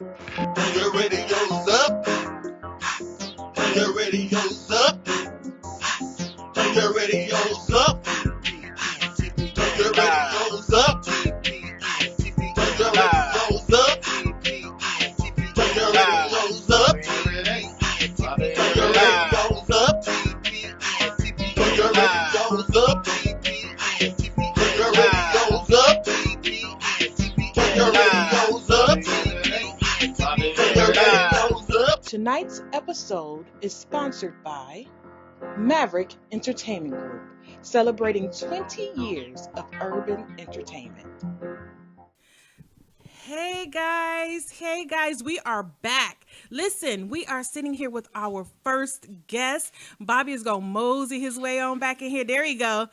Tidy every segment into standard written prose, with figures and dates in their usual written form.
Turn your radios up. Turn your radios up. Turn your radios up. Turn your radios up. Turn your radios up. Turn your radios up. Turn your radios up. Turn your radios up. Turn your radios up. Turn your radios up. Turn your radios up. Tonight's episode is sponsored by Maverick Entertainment Group, celebrating 20 years of urban entertainment. Hey guys, we are back. Listen, we are sitting here with our first guest. Bobby is gonna mosey his way on back in here. There you go.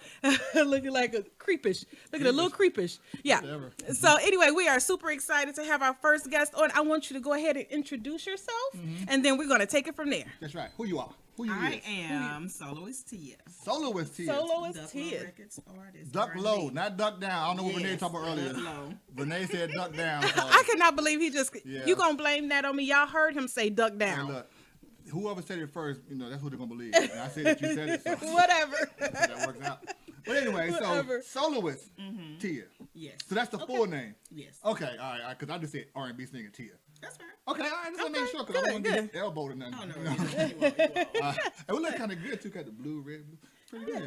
Looking like a creepish. Look at a little creepish. Yeah. Whatever. So anyway, we are super excited to have our first guest on. I want you to go ahead and introduce yourself, and then we're gonna take it from there. That's right. Who you are? Who you I is? am Soloist Tia. Soloist Tia. Soloist Duck Tia. Low Records artist. Duck R&B. low, not duck down. I don't know what Renee Yes, talked about earlier. duck low. Renee said duck down. So. I cannot believe he just. Yeah. You gonna blame that on me? Y'all heard him say duck Hey, down. look, whoever said it first, that's who they're gonna believe. And I said that you said it, so Whatever. that works out. But anyway, Whatever. so Soloist Tia. Yes. So that's the full name. Yes. Okay, all right, because I just said R&B singer Tia. That's right. Okay, all right, just want to make sure because I don't good, want to get elbowed or nothing. Oh, no. You know? You won't. It would look kind of good too, got the blue, red, blue. Pretty good. Yeah, You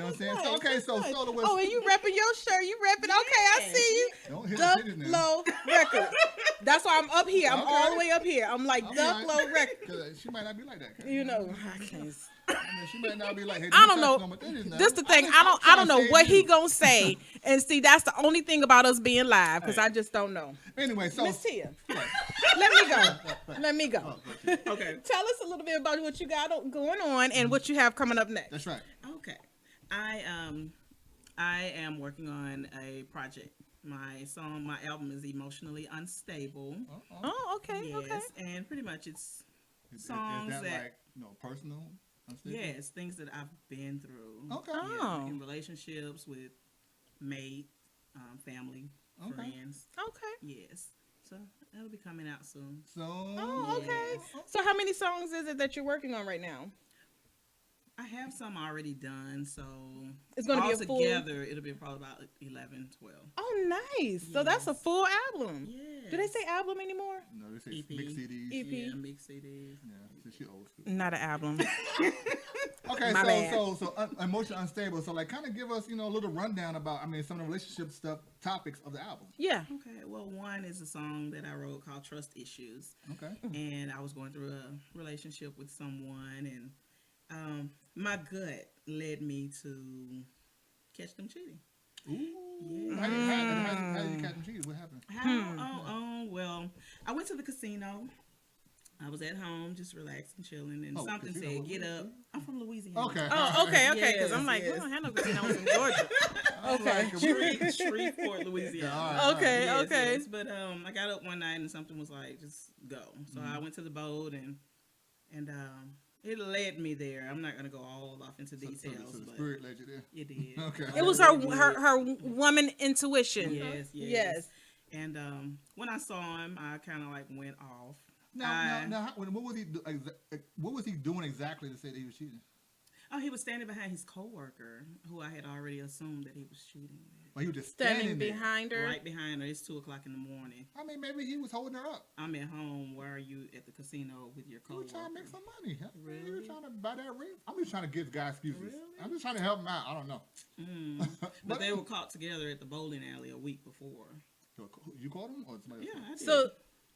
know what I'm saying? that's So, nice, okay, that's so nice. Soloist. Oh, and you repping your shirt. You repping. Okay, I Yes. see you. Don't hit Duck the titties now. Low Records. That's why I'm up here. I'm Okay. all the way up here. I'm like All Duck right. Low Records. 'Cause she might not be like that. You know, I can't. She might not be like, hey, I don't know. This the thing. I don't know what he gonna say. And see, that's the only thing about us being live because Hey. I just don't know. Anyway, so Miss Tia, What? let me go. Let me go. Oh, okay. Okay. Tell us a little bit about what you got going on and what you have coming up next. That's right. Okay. I am working on a project. My album is Emotionally Unstable. Oh, okay, okay. Yes, and pretty much it's Is songs that that like personal? Unstable? yes, things that I've been through. Okay. Oh. In relationships with mate, family, Okay. friends. Okay. Yes. So that'll be coming out soon. So. Oh, okay. Yes. So how many songs is it that you're working on right now? I have some already done, so It's gonna be a full- together. It'll be probably about 11, 12. Oh, nice. So that's a Yes. full album. Yes. Do they say album anymore? No, they say EP. big CDs. EP. Yeah, big CDs. Yeah, so she old school. Not an album. Okay, My bad. so emotionally unstable. So like, kind of give us, a little rundown about, some of the relationship stuff, topics of the album. Yeah. Okay, well, one is a song that I wrote called Trust Issues. Okay. And I was going through a relationship with someone, and my gut led me to catch them cheating. Ooh. Yeah. How did you catch them cheated? What happened? Well, I went to the casino. I was at home just relaxing, chilling, and Oh, something casino, said, what "Get up." I'm from Louisiana. Okay. Oh, okay, okay. Because I'm Yes, like, we yes. don't have no casinos in Georgia. Okay. Shreveport, Louisiana. Yeah, all right. Okay, Yes, okay. yes. But I got up one night and something was like, just go. So I went to the boat and it led me there. I'm not gonna go all off into details, So the but spirit led you there. it did. Okay. It was her woman intuition. Yes, yes. Yes. And when I saw him, I kind of like went off. Now, what was he? What was he doing exactly to say that he was cheating? Oh, he was standing behind his coworker, who I had already assumed that he was cheating with. Or he was just Standing standing there? behind her. Right behind her. It's 2:00 in the morning. Maybe he was holding her up. I'm at home. Why are you at the casino with your He was coworker? trying to make some money. He was Really? trying to buy that ring. I'm just trying to give guys excuses. Really? I'm just trying to help him out. I don't know. But they were caught together at the bowling alley a week before. You called him or somebody Yeah, else? I did.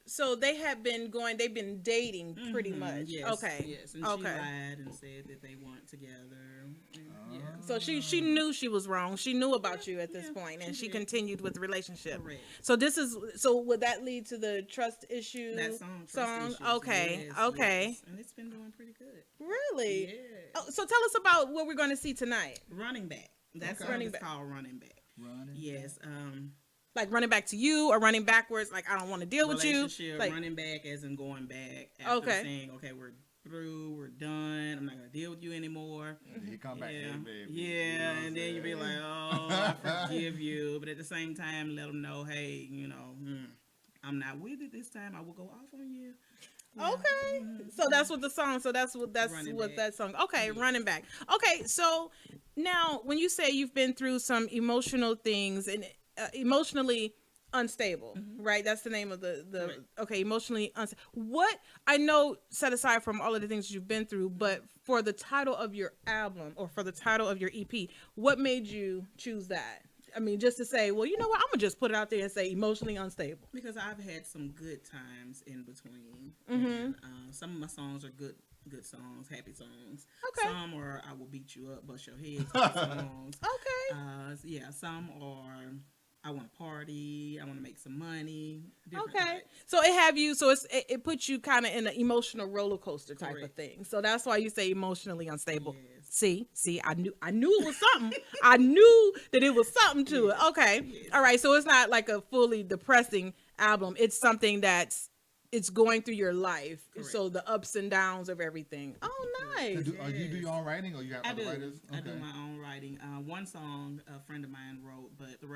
So they have been going. They've been dating pretty much. Yes, Okay. Yes, and Okay. she lied and said that they weren't together. Yeah. So she knew she was wrong. She knew about you at this point, and she did. continued with the relationship. Correct. So would that lead to the trust issue That song. Trust Issues, Okay. yes, Okay. yes. And it's been doing pretty good. Really? Yeah. Oh, so tell us about what we're going to see tonight. Running Back. That's Okay. song Running is Back. called Running Back. Running. Yes. Like running back to you or running backwards. Like I don't want to deal with you. Relationship, Like running back as in going back after Okay. saying, okay, we're through, we're done, I'm not going to deal with you anymore. And then he come back, Yeah, hey, baby. yeah, You know what I'm and then you be saying? like, oh, I forgive you, but at the same time, let them know, hey, I'm not with it this time. I will go off on you. Okay. So that's what the song. So that's what Running back. that song. Okay, Yes. running back. Okay, so now when you say you've been through some emotional things and emotionally unstable, right? That's the name of the Correct. okay, emotionally unstable. What I know, set aside from all of the things you've been through, but for the title of your album or for the title of your EP, what made you choose that? I mean, just to say, well, you know what? I'm gonna just put it out there and say emotionally unstable. Because I've had some good times in between. Mm-hmm. And, some of my songs are good songs, happy songs. Okay. Some are I will beat you up, bust your head type songs. Okay. Yeah, some are I want to party, I want to make some money. Different Okay, types. so it puts you kind of in an emotional roller coaster type of Correct. thing. So that's why you say emotionally unstable. Yes. See, I knew it was something. I knew that it was something to it. Okay, Yes. all right. So it's not like a fully depressing album. It's something it's going through your life. Correct. So the ups and downs of everything. Oh, nice. You do your own writing, or you have I other do. writers? I do my own writing. One song a friend of mine wrote, but the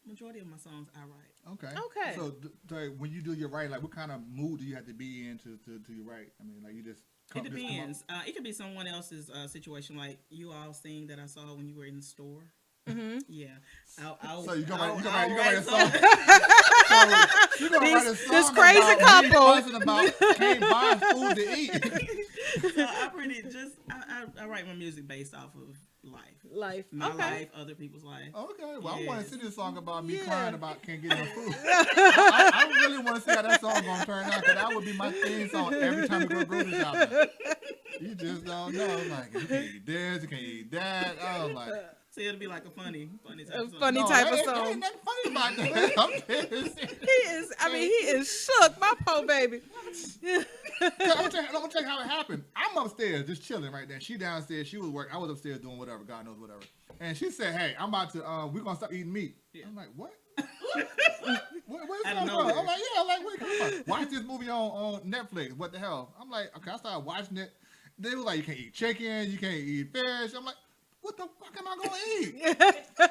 majority of my songs I write. Okay. Okay. So, when you do your writing, like, what kind of mood do you have to be in to you write? I mean, like, you just It depends. It could be someone else's situation, like you all seen that I saw when you were in the store. Mm-hmm. Yeah. So you gonna write a some- song? So you gonna write a song this crazy about me couple. fussing about can't buy food to eat? So I write my music based off of life. My Okay. life, other people's life. Okay, well, I want to Yes. see this song about me Yeah. crying about can't get no food. I really want to see how that song gonna turn out, because that would be my theme song every time we go grocery shopping. You just don't know. I'm like, you can't eat this, you can't eat that. I was like, So it'll be like a funny type of song. funny no, type of ain't song. nothing funny about that. I'm dead serious. He is shook, my poor baby. I'm gonna tell you how it happened. I'm upstairs just chilling right there. She downstairs. She was working. I was upstairs doing whatever. God knows whatever. And she said, "Hey, I'm about to. We're gonna stop eating meat." Yeah. I'm like, "What? Where's Out that of from?" nowhere. I'm like, "Yeah." I'm like, "Where it come from?" Watch this movie on Netflix. What the hell? I'm like, "Okay." I started watching it. They was like, "You can't eat chicken. You can't eat fish." I'm like, "What the fuck am I gonna eat?"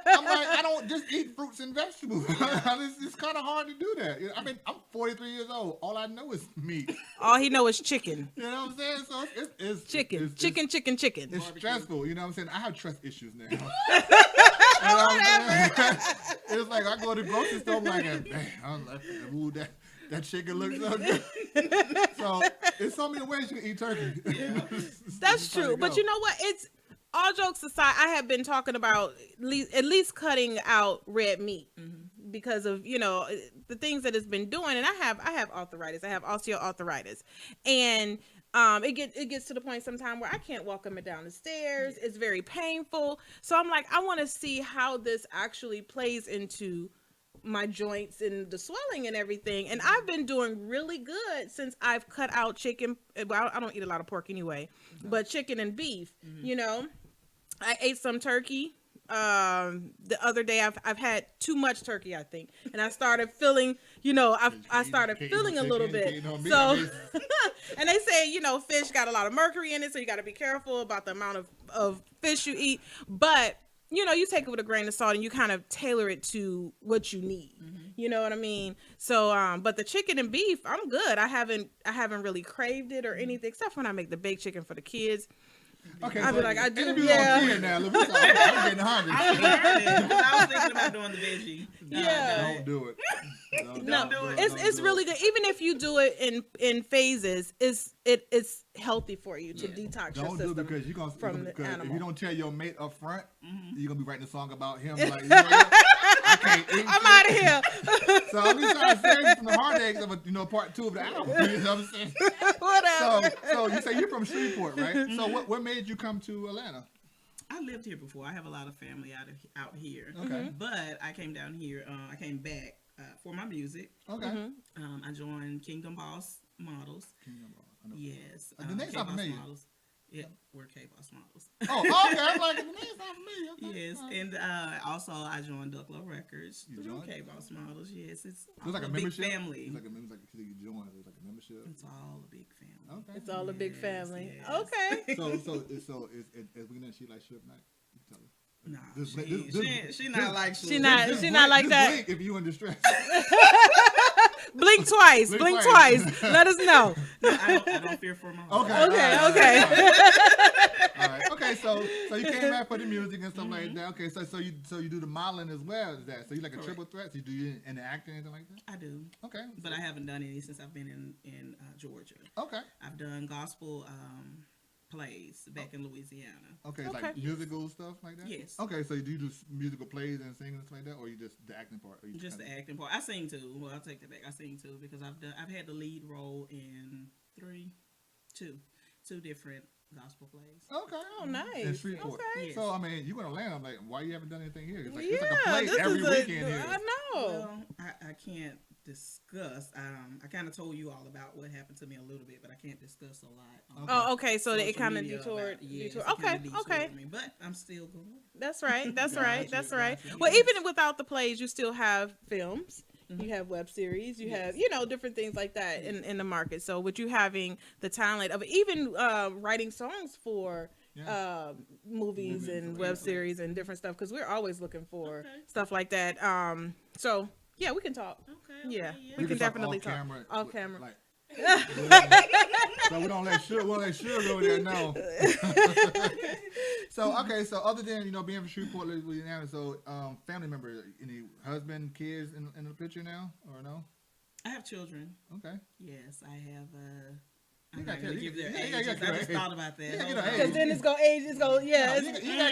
I'm like, "I don't just eat fruits and vegetables." It's kind of hard to do that. I mean, I'm 43 years old. All I know is meat. All he know is chicken. You know what I'm saying? So it's Chicken. It's stressful. You know what I'm saying? I have trust issues now. It's like I go to the grocery store, I'm like, I'm like, ooh, that chicken looks so good. So it's so many ways you can eat turkey. That's true. But you know what? It's all jokes aside, I have been talking about at least cutting out red meat because of, the things that it's been doing. And I have arthritis. I have osteoarthritis. And it gets to the point sometime where I can't walk up and down the stairs. It's very painful. So I'm like, I want to see how this actually plays into my joints and the swelling and everything. And I've been doing really good since I've cut out chicken. Well, I don't eat a lot of pork anyway, but chicken and beef, I ate some turkey. The other day I've had too much turkey, I think. And I started feeling, I started feeling a little bit. So, and they say, fish got a lot of mercury in it. So you got to be careful about the amount of fish you eat. But you take it with a grain of salt and you kind of tailor it to what you need. You know what I mean? So, but the chicken and beef, I'm good. I haven't really craved it or anything, except when I make the baked chicken for the kids. Okay, I'd be like, I do, interview yeah. on 10 now. Look, I'm getting hungry. I was thinking about doing the veggie. Yeah. Don't do it. No, do it. it's really good. Even if you do it in phases, it's healthy for you to detox your Don't do system it because you're gonna from the because if animal. you don't tell your mate up front, you're gonna be writing a song about him. Like, I can't eat. I'm out of here. So I'm just trying to save you from the heartaches of part 2 of the album. You know what I'm saying? Whatever. So you say you're from Shreveport, right? So what made you come to Atlanta? I lived here before. I have a lot of family out here. Okay. But I came down here. I came back for my music. Okay. I joined Kingdom Boss Models. I know. Yes. The name's not K-Boss familiar. Models. Yeah, we're K-Boss Models. Oh, okay. I'm like, the name's not familiar. Okay. Yes, and also I joined Duck Love Records You through joined? K-Boss Models. Yes, it's So it's like a big membership. family. It's like you joined. It's like a membership. It's all a big family. Okay. It's all a big family. yes. Okay. So as we know, she likes Suge Knight. You can tell her. No, This- she not like She not like Just that. blink if you in distress. Blink twice. Blink twice. Let us know. No, I don't fear for my life. Okay. All right. Okay. So you came back for the music and stuff like that. Okay. So you do the modeling as well as that. So you like a triple threat. So you do any acting, anything like that? I do. Okay. But I haven't done any since I've been in Georgia. Okay. I've done gospel plays back in Louisiana. Okay. Like musical stuff like that. Yes. Okay. So do you do musical plays and singing and stuff like that, or you just the acting part? Or you Just the acting part. I sing too. Well, I'll take that back. I sing too because I've had the lead role in two different gospel plays. Okay. Oh, nice. In Shreveport. Okay. Yes. So I mean, you're gonna land. I'm like, why you haven't done anything here? It's like, Yeah, it's like a play this every is a- weekend here. I know. Well, I can't discuss. I kind of told you all about what happened to me a little bit, but I can't discuss a lot. Oh, okay. So it social kind of media detoured. about- yes, detoured. it kinda Okay. detoured Okay. me, but I'm still going. That's right. That's Gotcha, right. That's right. gotcha. Well, even without the plays, you still have films. Mm-hmm. You have web series. You Yes. have, different things like that in the market. So with you having the talent of even writing songs for movies and web series and different stuff, because we're always looking for stuff like that. So yeah, we can talk. Okay. Yeah, yeah. we can talk definitely talk camera, off camera. Like, so we don't let Sugar go there. No. So other than being from Shreveport, Louisiana, so family member, any husband, kids in the picture now or no? I have children. Okay. Yes, I have. You I'm gotta not gonna tell- give their you ages. gotta I get just their thought about that. You gotta Hold get their on. Because then it's gonna age. It's gonna You gotta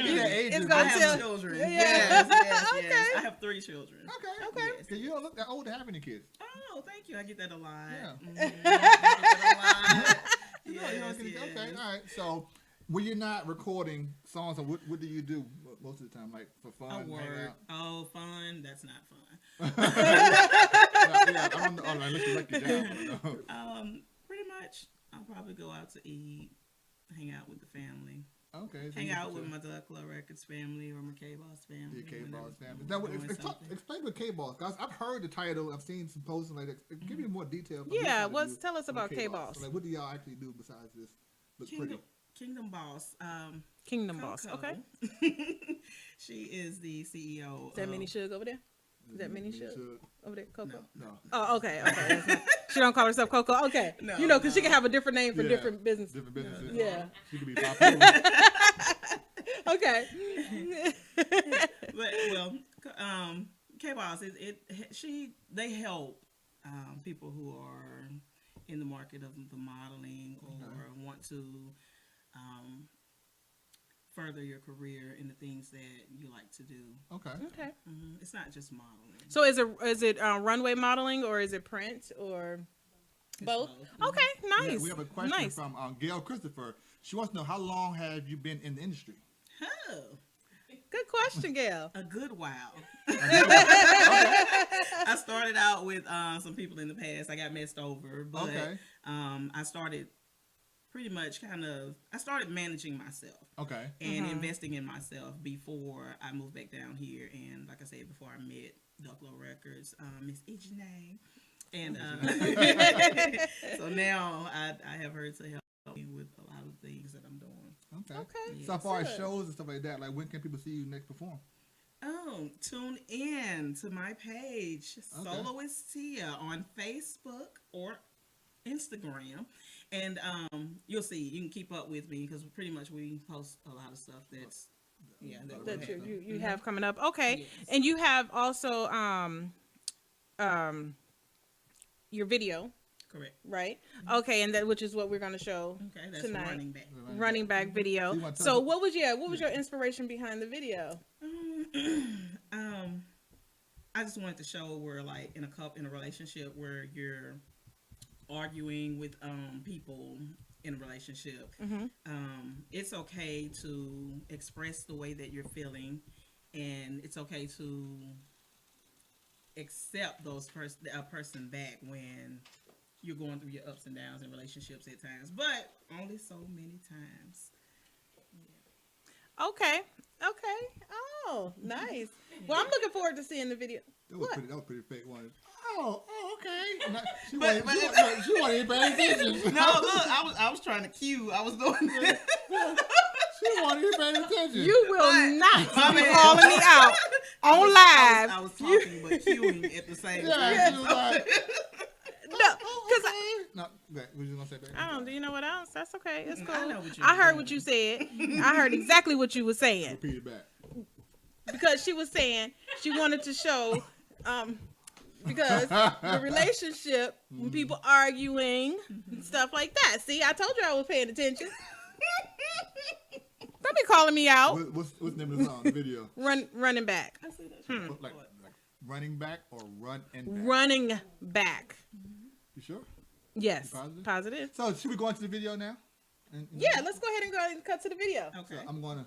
get that age. it's in gonna I mind. tell- have children. Yeah. Yes. Okay. I have 3 children. Okay. Yes. Cause you don't look that old to have any kids. Oh, thank you. I get that a lot. Yeah. Mhm. I get that a lot. You Yes, don't get any- yes. Okay. All right. So when you're not recording songs, what do you do most of the time? Like for fun? I hang work. out? Oh, fun. That's not fun. Yeah, I don't know. Unless you like your job. I don't know. Pretty much. I'll probably go out to eat, hang out with the family, Okay. so hang you out get with to- my Duckler Records family or my K-Boss family. The K-Boss whenever family. I'm Now, doing something. explain what K-Boss. Guys, I've heard the title. I've seen some posts like that. Give me more detail. about Yeah, what you do tell us on about K-Boss. So, like, what do y'all actually do besides this? Look pretty. Kingdom Boss. Kingdom Boss. Coco. Okay. She is the CEO. Is that Minnie of, Suge over there? Is that Minnie Suge over there? Coco. No. No. Oh, okay. That's not- she don't call herself Coco. Okay. No, Because she can have a different name for Yeah. different businesses. Different businesses. Yeah. She could be popular. Okay. But K-Boss they help people who are in the market of the modeling or want to further your career in the things that you like to do. Okay. Okay. It's not just modeling. So is it runway modeling or is it print or both? Okay. Nice. Yeah, we have a question Nice. from Gail Christopher. She wants to know, how long have you been in the industry? Oh, Good question, Gail. a good while. I started out with some people in the past. I got messed over, but Okay. I started pretty much I started managing myself. Okay. And investing in myself before I moved back down here. And like I said, before I met Ducklow Records, Miss Ijane. And so now I have her to help me with a lot of things that I'm doing. Okay. Okay. So as far as Good. shows and stuff like that, like when can people see you next perform? Oh, tune in to my page, Okay. Soloist Tia, on Facebook or Instagram. And you'll see, you can keep up with me because pretty much we post a lot of stuff that's, That you have coming up. Okay. Yes. And you have also your video, correct. right? Okay, and that which is what we're going to show Okay, that's tonight. running back. Running back video. So you wanna tell So us- what was your inspiration behind the video? I just wanted to show where, like, in a relationship where you're arguing with people in a relationship, it's okay to express the way that you're feeling, and it's okay to accept a person back when you're going through your ups and downs in relationships at times, but only so many times. Okay. Oh, nice. Well, I'm looking forward to seeing the video. That was What? pretty fake one. Oh, okay. Not- She But- wasn't even paying attention. No, look, I was trying to cue. I was doing this. She wanted you paying attention. You will not I be mean- calling me out on live. I was talking but queuing at the same time. Yeah, she was like, No, because no, what you gonna say, baby? I don't. Do you know what else? That's okay. It's cool. I know what you're I heard doing. what you said. I heard exactly what you were saying Repeat it back. because she was saying she wanted to show, because the relationship when people arguing and stuff like that. See, I told you I was paying attention. Don't be calling me out. What's the name of the song? The video? Running back. I see that. Like running back or run and back? Running back. You sure? Yes. Positive? Positive. So should we go into the video now? Yeah, let's go ahead and go and cut to the video. So Okay. I'm gonna.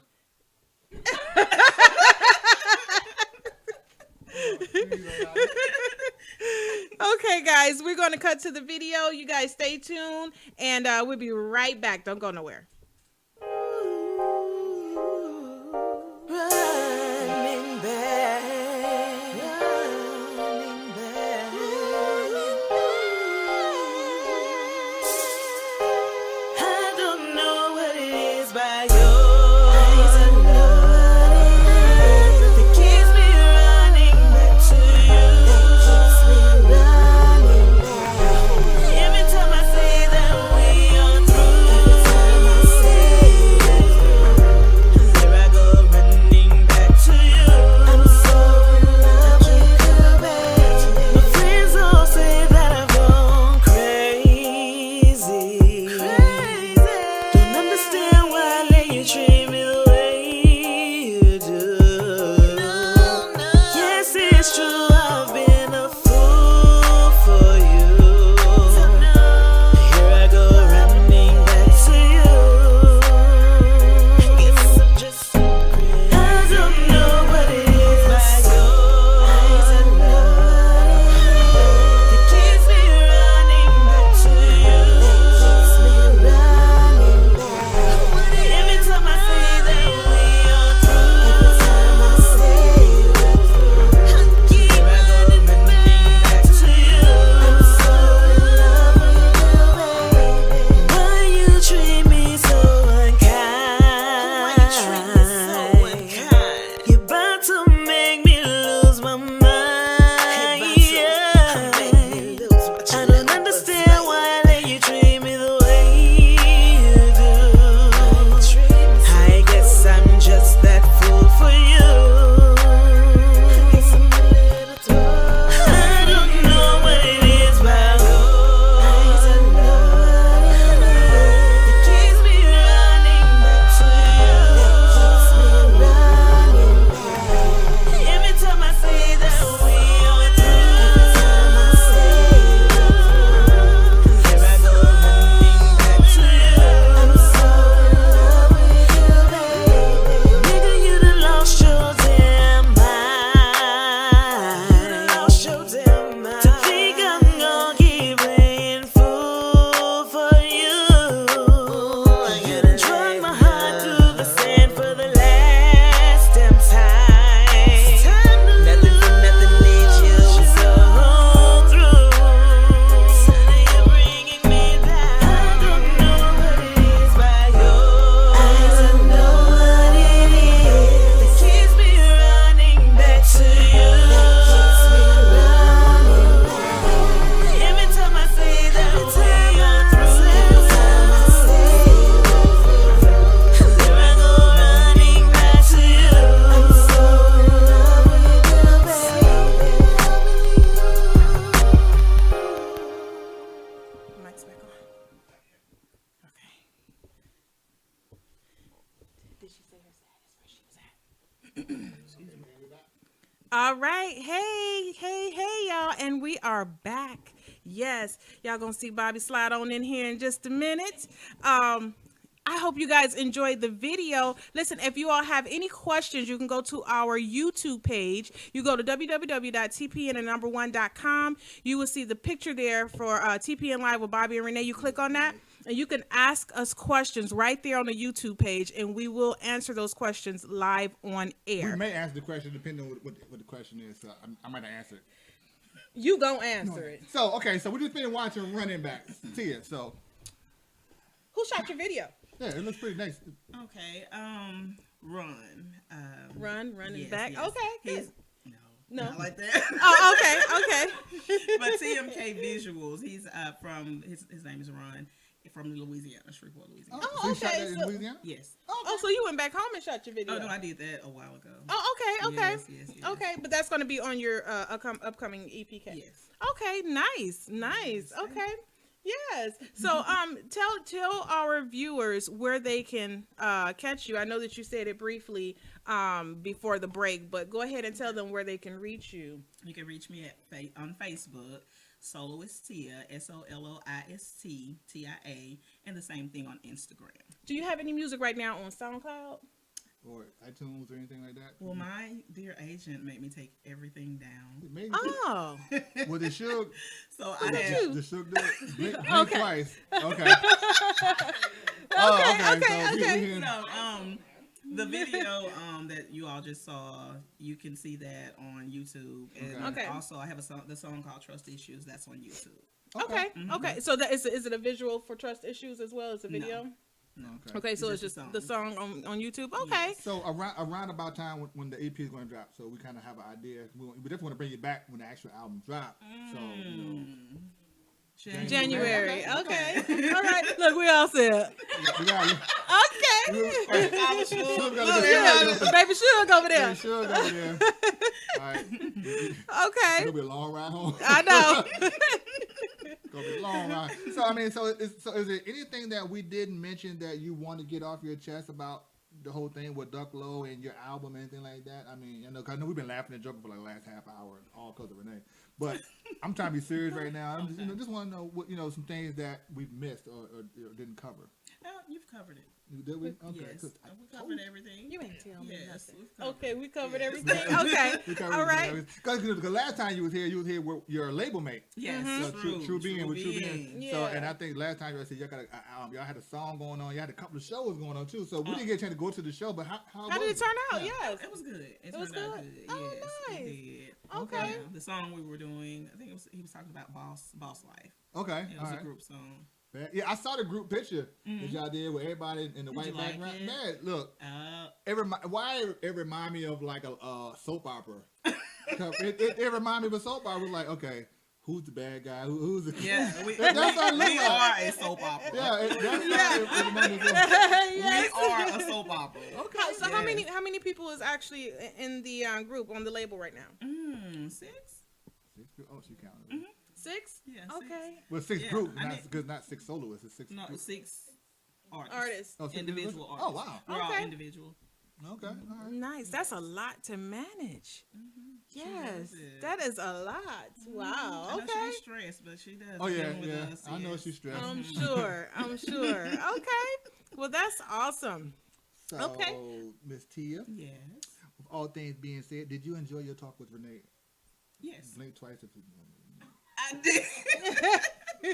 Okay, guys, we're going to cut to the video. You guys stay tuned, and we'll be right back. Don't go nowhere. Running back, running back. I don't know what it is by your eyes alone that keeps me running back to you. That keeps me running back. Every time I say that we are through, every time I say there I go running back to you. I'm so in love with you, baby. My friends all say that I've gone crazy. Don't understand why I let you treat me the way you do. Yes, it's true, I've been a fool for you. Here I go running back to you. Guess I'm just so crazy. I don't know what it is by your eyes alone that keeps me running back to you. That keeps me running back. Every time I say that we are through, every time I say we're through, here I go running back to you. I'm so in love with you, baby. Why you treat me so unkind? You're about to make me lose my mind. I don't understand why I let you treat me the way you do. I guess I'm just that fool for you. I don't know what it is about your eyes alone that keeps me running back to you. Every time I say that we are through, every time I say here I go running back to you. I'm so in love with you, baby. Nigga, you done lost your damn mind. You done lost your damn mind. To think I'm gonna keep playing fool for you. You done drug my heart through the sand for the last damn time. Nothing for nothing leaves you so through. You're bringing me down. I don't know what it is by your eyes. I know what it is that keeps me running back to you. That keeps me running back. Every time I say that we are through, every time I say there I go running back to you. I'm so in love with you, baby. Mic's back on. Okay. Did she say her status where she was at? All right. Hey, y'all. And we are back. Yes. Y'all gonna see Bobby slide on in here in just a minute. I hope you guys enjoyed the video. Listen, if you all have any questions, you can go to our YouTube page. You go to www.tpn1.com. You will see the picture there for TPN Live with Bobby and Renee. You click on that, and you can ask us questions right there on the YouTube page, and we will answer those questions live on We air. may answer the question depending on what the question is. So I might not answer it. You gonna answer it. So okay, so we just been watching running back. Tia, so Who shot your video? Yeah, it looks pretty nice. Okay. Run. Run is yes, back. yes. Okay, good. He's no, No. not like that. Oh, okay. But TMK Visuals. He's from his name is Ron from Louisiana, Shreveport, Louisiana. So you shot okay, that in so- Louisiana? Yes. Oh, so you went back home and shot your video? Oh no, I did that a while ago. Oh, okay. Yes. Okay, but that's going to be on your upcoming EPK. Yes. Okay, nice. Okay. Yes. So, tell our viewers where they can catch you. I know that you said it briefly before the break, but go ahead and tell them where they can reach you. You can reach me on Facebook, Soloist Tia, SOLOIST TIA, and the same thing on Instagram. Do you have any music right now on SoundCloud? Or iTunes or anything like that? Well, my dear agent made me take everything down. Maybe. Oh. Well, the Suge. So I at had you. The Suge did it. Blink Okay. twice. Okay. Oh, Okay. So we hearing- So, the video that you all just saw, you can see that on YouTube, and Okay. also I have the song called "Trust Issues" that's on YouTube. Okay. Okay. So that is it a visual for Trust Issues as well as a video? No. Okay, so it's Just just the the song on YouTube. Okay. So around about time when the EP is going to drop, so we kind of have an idea. We definitely want to bring you back when the actual album drops. So January. Okay. All right. Look, we all said. we got Okay. Suge got Yeah, baby Suge over there. Suge over there. All right. Okay. It'll be a long ride home. I know. Gonna be a long ride. So I mean, so is there anything that we didn't mention that you want to get off your chest about the whole thing with Duck Low and your album, anything like that? I mean, I know we've been laughing and joking for like the last half hour, all because of Renee. But I'm trying to be serious right now. I'm just, just want to know what some things that we've missed or didn't cover. You've covered it. Did we? Okay. Yes, 'cause we covered everything. You ain't tell me Yes, nothing. we've covered Okay, we covered Yes. everything. Okay. we covered All right. Because the last time you was here with your label mate. Yes, True Being with True Being. Yeah. So, and I think last time you said y'all had a song going on. You had a couple of shows going on too. So we didn't get a chance to go to the show. But how How did it turn out? Yeah. Yes. It was good. It was turned out good? good. Oh, Yes, nice. it did. Okay. Yeah, the song we were doing, I think he was talking about boss life. Okay. It All was right. a group song. Yeah, I saw the group picture that y'all did with everybody in the white you like background. it? Man, look, why it remind me of like a soap opera? 'Cause it remind me of a soap opera. Like, okay, who's the bad guy? Who's the Yeah, That's what it look we like. are a soap opera. Yeah, it remind me of Yes. We are a soap opera. Okay. So how many people is actually in the group on the label right now? 6? Oh, she counted. 6? Yeah, Okay. Well, 6 Yeah, group, I not 6 soloists. It's 6 No, group. 6 artists. Artists. Oh, 6 Individual individuals? artists. Oh, wow. We're all Okay. individual. Okay. All right. Nice. That's a lot to manage. Yes, does it. that is a lot. Wow. I know Okay. she's stressed, but she does. Oh, yeah, deal with yeah. us, I know yes. she's stressed. I'm sure. Okay. Well, that's awesome. So, Okay. Miss Tia, Yes. with all things being said, did you enjoy your talk with Renee? Yes. Blink twice if you I did.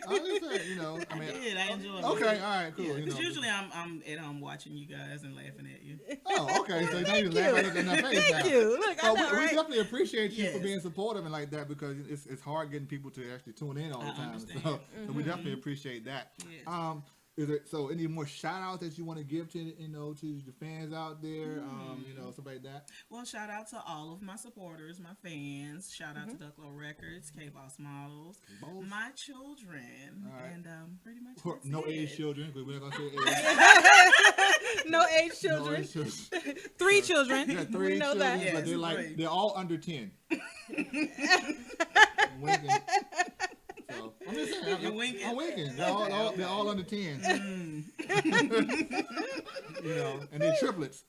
I'm just saying, I mean. I did. I enjoyed it. Okay, all right, cool. Yeah, you 'cause know. usually I'm at home watching you guys and laughing at you. Oh, okay. So now you Thank laugh you. in our face Thank now. you. Look, I Oh, know, we right? definitely appreciate you for Yes. being supportive and like that because it's hard getting people to actually tune in all the I time. understand. So we definitely appreciate that. Yes. Is there any more shout outs that you want to give to to the fans out there? Something like that. Well, shout out to all of my supporters, my fans. Shout out to Ducklow Records, K-Boss Models, K-Boss. my children, All right. and pretty much For that's no it. age children, because we're not gonna say age. No age No children. age children. 3 children. Yeah, 3 we know children, that. Yes, but three. they're all under 10. Winking. So, I'm just saying, You're winking. I'm winking. They're all under 10. And they're triplets.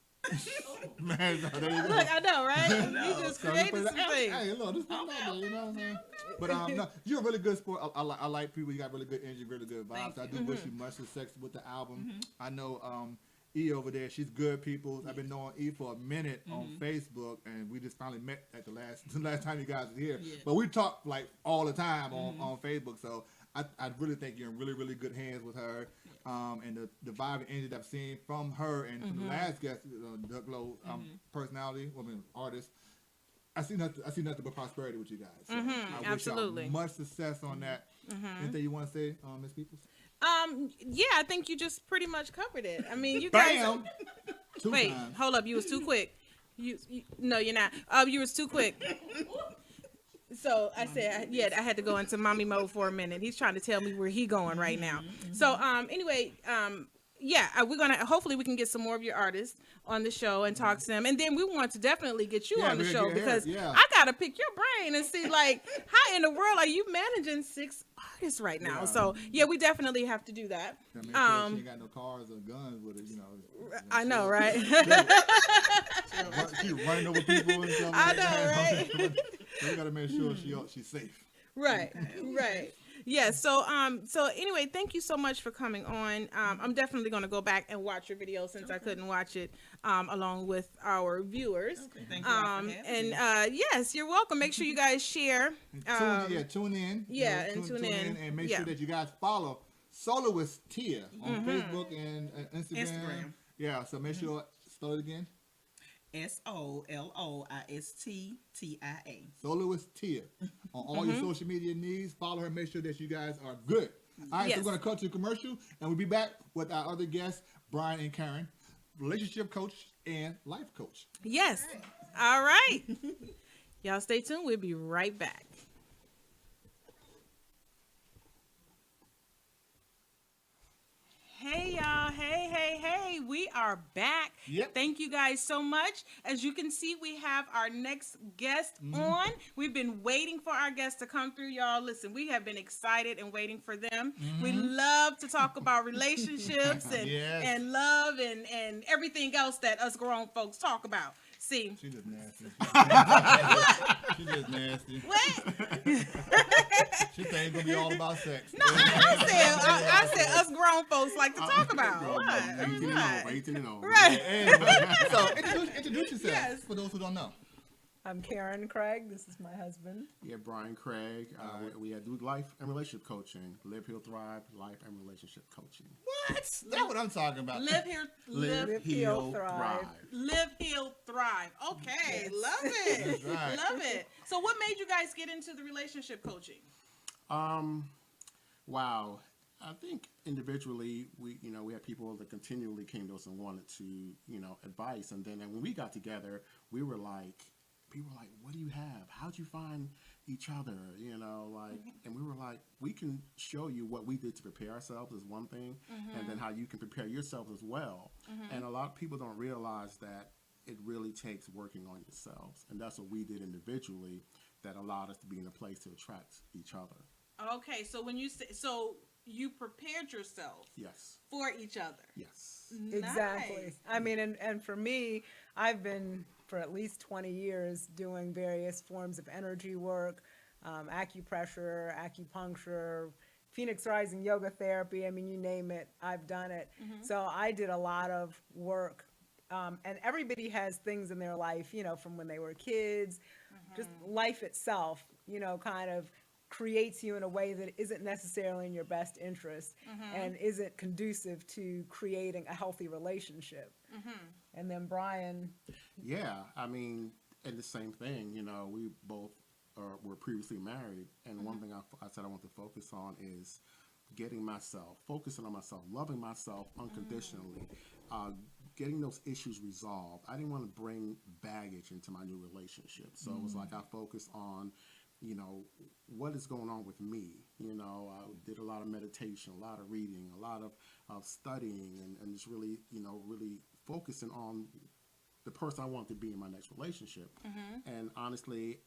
Man, no, there you go. Look, I know, right? know. You just So created put it- some things. Hey, look, this is out there, you know what I'm saying? But no, you're a really good sport. I like people. You got really good energy, really good vibes. Thank I do wish you much success with the album. I know E over there, she's good people. I've been knowing E for a minute on Facebook, and we just finally met at the last time you guys were here. Yeah. But we talk like all the time on Facebook, so I really think you're in really, really good hands with her. And the vibe and energy that I've seen from her and from the last guest, Doug Lowe, personality, artist. I see nothing but prosperity with you guys. So I wish absolutely. y'all much success on that. Anything you want to say, Ms. Peoples? Yeah, I think you just pretty much covered it. I mean, you guys. Bam. Two Wait, times. hold up. You was too quick. No, you're not. You was too quick. So I said, yeah, I had to go into mommy mode for a minute. He's trying to tell me where he going right now. So, anyway, yeah, we're gonna hopefully we can get some more of your artists on the show and talk to them, and then we want to definitely get you Yeah, on the we'll show get her, because yeah. I gotta pick your brain and see like how in the world are you managing 6 artists right now? Yeah. So yeah, we definitely have to do that. Make sure she ain't got no cars or guns with her, you know. I know, right? She's running over people and stuff. I like know, that. right? So we gotta make sure she's safe. Right. Yeah, so anyway, thank you so much for coming on. I'm definitely going to go back and watch your video since I couldn't watch it along with our viewers. Okay, thank you all for having me. Yes, you're welcome. Make sure you guys share. Tune in. Yeah, and tune in. And make Yeah. sure that you guys follow Soloist Tia on Facebook and Instagram. Yeah, so make sure, start it again. SOLOISTTIA. Soloist Tia. On all your social media needs, follow her, make sure that you guys are good. All right, Yes. so we're going to cut to a commercial, and we'll be back with our other guests, Brion and Karen, relationship coach and life coach. Yes. All right. Y'all stay tuned. We'll be right back. Hey y'all, hey, we are back. Yep. Thank you guys so much. As you can see, we have our next guest on. We've been waiting for our guests to come through, y'all. Listen, we have been excited and waiting for them. We love to talk about relationships and, Yes. and love and everything else that us grown folks talk about. See, She just nasty. She just nasty. what? She think it's going to be all about sex. No, I said us grown folks like to talk about. What? What? 18 and over. Right. Anyway, so introduce yourself Yes. for those who don't know. I'm Karen Craig. This is my husband. Yeah, Brion Craig. We do life and relationship coaching. Live, heal, thrive. Life and relationship coaching. What? That's what I'm talking about. Live here, live, heal, thrive. live, heal, thrive. Okay, love it, That's right. love it. So, what made you guys get into the relationship coaching? Wow. I think individually, we had people that continually came to us and wanted to, advice. And then when we got together, people were like, what do you have? How'd you find each other? And we were like, we can show you what we did to prepare ourselves is one thing, and then how you can prepare yourself as well. And a lot of people don't realize that it really takes working on yourselves. And that's what we did individually that allowed us to be in a place to attract each other. Okay, so when you say, you prepared yourself Yes. for each other. Yes. Exactly. Nice. I mean, and for me, I've been for at least 20 years doing various forms of energy work, acupressure, acupuncture, Phoenix Rising yoga therapy. I mean, you name it, I've done it. So I did a lot of work. And everybody has things in their life, from when they were kids, just life itself, kind of creates you in a way that isn't necessarily in your best interest and isn't conducive to creating a healthy relationship. And then Brion. Yeah, I mean, and the same thing, we both were previously married, and one thing I said I want to focus on is focusing on myself, loving myself unconditionally, getting those issues resolved. I didn't want to bring baggage into my new relationship, so it was like I focused on, what is going on with me. I did a lot of meditation, a lot of reading, a lot of studying, and just really, really focusing on the person I want to be in my next relationship. And honestly,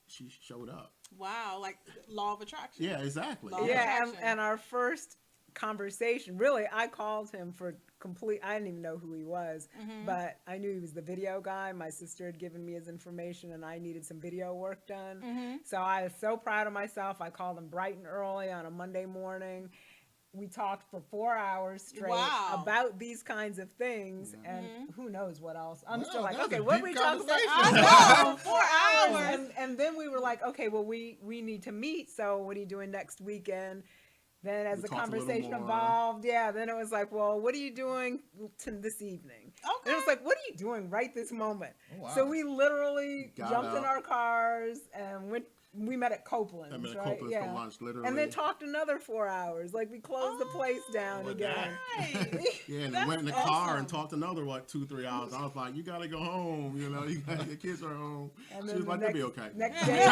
she showed up. Wow, like law of attraction. Yeah, exactly. Law of Yeah, attraction. and our first conversation, really, I called him for I didn't even know who he was, but I knew he was the video guy. My sister had given me his information, and I needed some video work done. So I was so proud of myself. I called him bright and early on a Monday morning. We talked for 4 hours straight about these kinds of things, and who knows what else. I'm still like, that was okay, a what deep we talking about? conversation. I know, 4 hours. And then we were like, okay, well, we need to meet. So what are you doing next weekend? Then as We the talked a little conversation more. evolved, then it was like, well, what are you doing this evening? And it was like, what are you doing right this moment? Oh, wow. So we literally Got jumped in up. our cars and we met at Copeland's, I met at right? Copeland's for lunch, literally. And then talked another 4 hours. Like, we closed the place down Well, again. Right. Yeah, and That's went in the car awesome. and talked another 2-3 hours. I was like, you gotta go home. You know, your kids are home. And She then was the like, they'll be okay. Next day,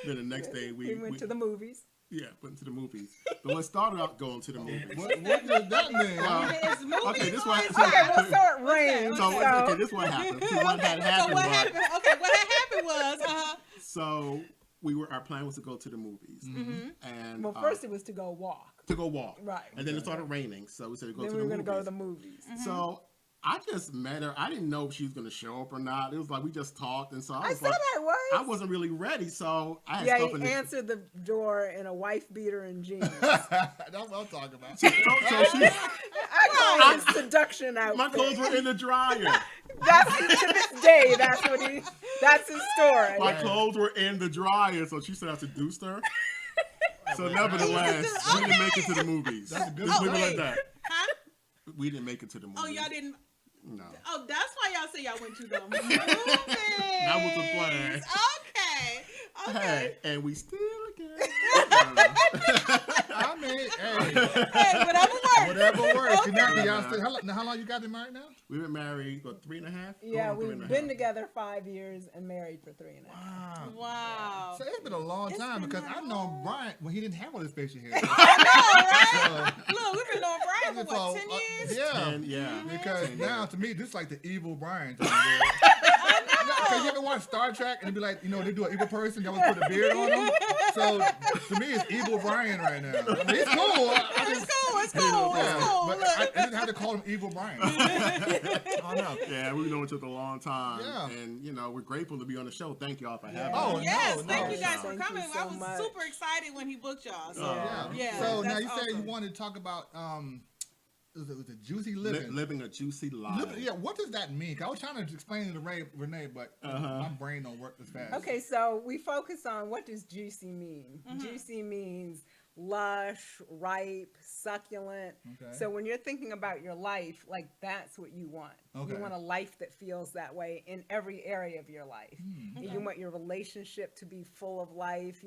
Then the next day we went to the movies. went to the movies. But what started out going to the movies. What does that mean? It's movie Okay, this going. one. Okay, well, so it rained. So So, okay, this is what happened. See, what had So happened what was, happened? Okay, what had happened was, so our plan was to go to the movies, and well, first it was to go walk. to go walk, Right. And then it started raining, so we said to go Then to we the were going movies. to go to the movies. So I just met her. I didn't know if she was going to show up or not. It was like we just talked, and so I I was said like, I was. I wasn't really ready, so I had Yeah, stuff he in the. answered the door in a wife beater and jeans. That's what I'm talking about. So she, I call it his seduction outfit. my clothes were in the dryer. That's to this day. That's his story. My clothes were in the dryer, so she said I seduced her. So nevertheless, we didn't make it to the movies. That's a good Just leave it story. like that. huh? We didn't make it to the movies. Oh, y'all didn't. No. Oh, that's why y'all say y'all went to the movies. That was the plan. Okay. Okay. Hey, and we still together. I mean, hey, Hey, whatever works. whatever works. Okay. Now, y'all still, how long you got been married now? We've been married, 3.5? Yeah, Going on we've 3.5. been together 5 years and married for 3.5. Wow. So it's been a long It's time been because that I know Brian when he didn't have all this facial hair. Look, we've been knowing Brian for what, 10 years? Yeah. And yeah. Because now, to me, this is like the evil Brian. Because you ever watch Star Trek and it'd be like, they do an evil person, they always put a beard on them. So to me, it's evil Brian right now. I mean, it's cool. It's cool. It's cool. But Look. I didn't have to call him evil Brian. I know. Yeah, we've known each other a long time. Yeah. And, we're grateful to be on the show. Thank y'all for having Oh, us. Yes, no, thank no. you guys for Thank you coming. so I was much. super excited when he booked y'all. So, Yeah. yeah. So now that's you said you awesome. wanted to talk about was it juicy living? Living a juicy life. Yeah, what does that mean? 'Cause I was trying to explain it to Renee, but my brain don't work as fast. Okay, so we focus on what does juicy mean? Juicy means lush, ripe, succulent. Okay. So when you're thinking about your life, like that's what you want. Okay. You want a life that feels that way in every area of your life. You want your relationship to be full of life,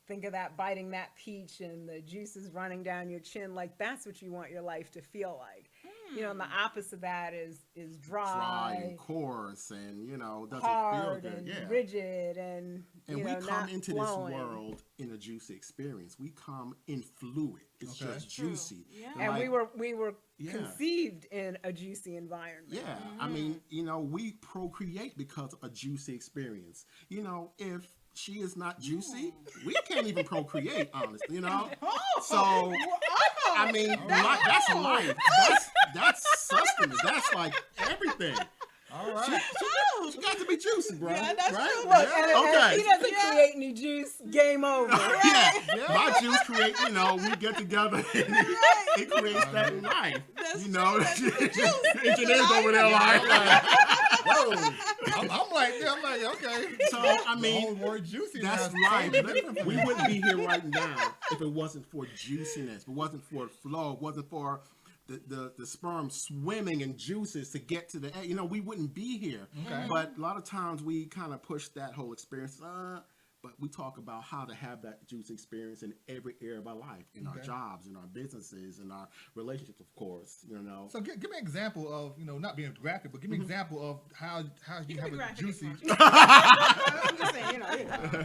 think of that biting that peach and the juices running down your chin. Like that's what you want your life to feel like. And the opposite of that is Dry and coarse and, doesn't hard feel good. and Yeah. rigid and And we come not into flowing. this world in a juicy experience. We come in fluid. It's Okay. just juicy. Yeah. And Like, we were Yeah. conceived in a juicy environment. Yeah, I mean, we procreate because of a juicy experience. If she is not juicy, we can't even procreate, honestly, So, I mean, that's life. That's sustenance. That's like everything. All right. She got to be juicy, bro. Yeah, that's right? true. Look, and Okay. if he doesn't create any juice, game over. Yeah, my juice create. We get together and it creates that life. That's you know, true. That's the juice. engineers over there like, Whoa. I'm like, okay. so I The mean, whole word juicy. that's now life. is totally different We from wouldn't be here right now if it wasn't for juiciness, if it wasn't for flow, it wasn't for the sperm swimming in juices to get to the egg. We wouldn't be here. Okay. But a lot of times we kind of push that whole experience. But we talk about how to have that juice experience in every area of our life, in our Okay. jobs, in our businesses, in our relationships, of course. So give me an example of, not being graphic, but give me an example of how you can have be a graphic if juicy. you want. I'm just saying,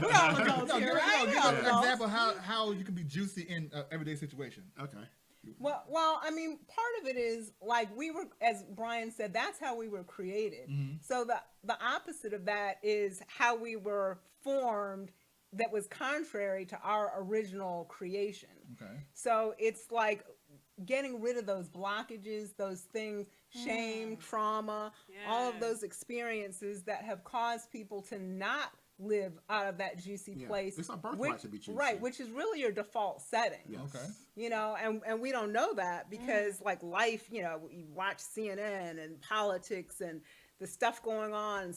we're all adults No, here, give right? me We're all an adults. example how you can be juicy in an everyday situation. Okay. Well, I mean, part of it is like we were, as Brian said, that's how we were created. So the opposite of that is how we were formed that was contrary to our original creation. Okay. So it's like getting rid of those blockages, those things, shame, trauma, all of Yes. those experiences that have caused people to not live out of that juicy Yeah. place. It's our birthright which- to be juicy. Right, which is really your default setting. Yes. Okay. And we don't know that because like life, you watch CNN and politics and the stuff going on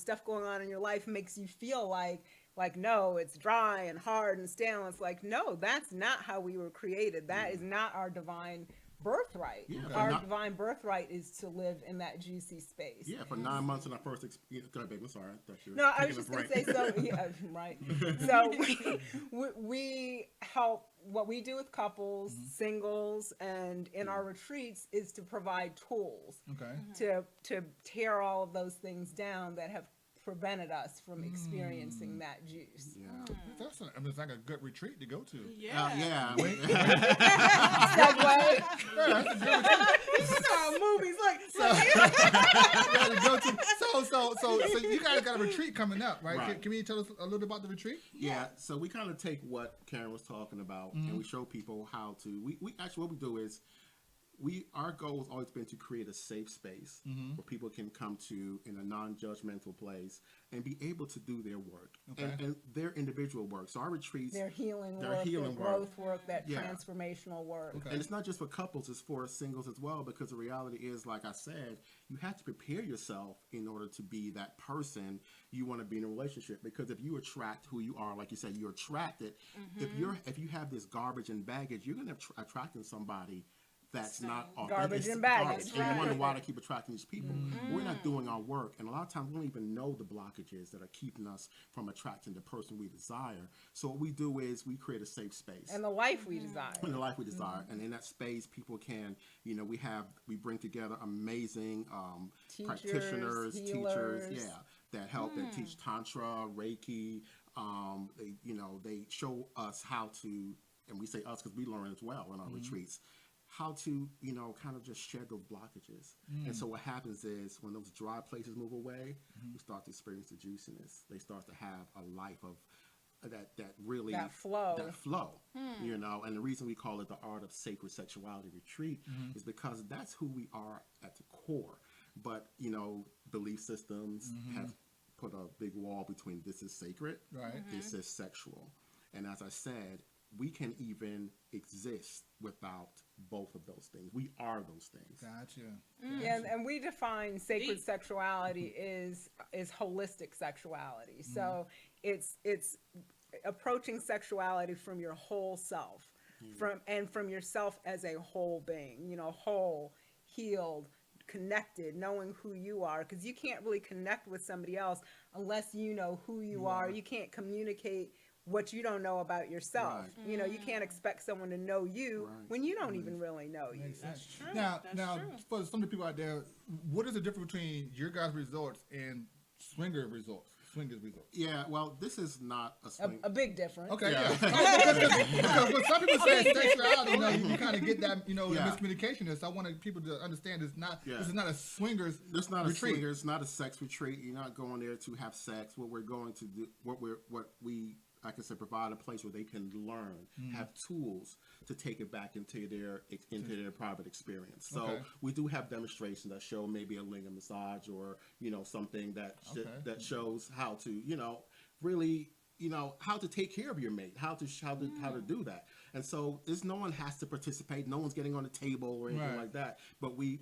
in your life makes you feel like no, it's dry and hard and stale. It's like, no, that's not how we were created. That is not our divine birthright. Yeah, but Our not- divine birthright is to live in that juicy space. Yeah, for 9 months in our first experience. Go ahead, baby. I'm sorry. I thought you were No, I was taking just a going to break. say, so, yeah, right. So we help, what we do with couples, singles, and in our retreats is to provide tools Okay. to tear all of those things down that have prevented us from experiencing that juice. Yeah. I mean, it's like a good retreat to go to. Yeah. Segue. Yeah, that's a good retreat. Movies like Yeah, to go to. So you guys got a retreat coming up, right? Right. Can you tell us a little bit about the retreat? Yeah, so we kind of take what Karen was talking about and we show people how to. We actually what we do is our goal has always been to create a safe space where people can come to in a non-judgmental place and be able to do their work and their individual work. So our retreats, Their healing Their work, healing their work. growth work, that Yeah. transformational work. Okay. and it's not just for couples; it's for singles as well. Because the reality is, like I said, you have to prepare yourself in order to be that person you want to be in a relationship. Because if you attract who you are, like you said, you're attracted. If you have this garbage and baggage, you're going to attracting somebody that's not Garbage it's and baggage, And you wonder right. why they keep attracting these people. We're not doing our work, and a lot of times we don't even know the blockages that are keeping us from attracting the person we desire. So what we do is we create a safe space. And the life we desire. In the life we desire, and in that space, people can, we bring together amazing Teachers, practitioners, healers. teachers, that help, that teach tantra, Reiki. They show us how to, and we say us because we learn as well in our retreats, how to, kind of just shed those blockages. And so what happens is when those dry places move away, we start to experience the juiciness. They start to have a life of that really That flow. And the reason we call it the Art of Sacred Sexuality Retreat is because that's who we are at the core. But belief systems have put a big wall between this is sacred, Right. this is sexual. And as I said, we can even exist without both of those things. We are those things. Gotcha. Yeah, and we define sacred Deep. sexuality is holistic sexuality. So it's approaching sexuality from your whole self, from yourself as a whole being, whole, healed, connected, knowing who you are, because you can't really connect with somebody else unless you know who you are. You can't communicate what you don't know about yourself. Right. You can't expect someone to know you Right. when you don't even really know you. Makes sense. true. Now, That's true. for some of the people out there, what is the difference between your guys' resorts and swingers resorts? Yeah, well, this is not a swing. A big difference. Okay, Yeah. because when some people say sexuality, you kind of get that, the Yeah. miscommunication is. So I want people to understand this Yeah. is not a swingers It's not retreat. a swinger. It's not a sex retreat. You're not going there to have sex. What we're going to do, what we, like I said, provide a place where they can learn, have tools to take it back into their private experience. So Okay. we do have demonstrations that show maybe a lingam massage or something that Okay. that shows how to really how to take care of your mate, how to do that. And so no one has to participate. No one's getting on the table or anything Right. like that. But we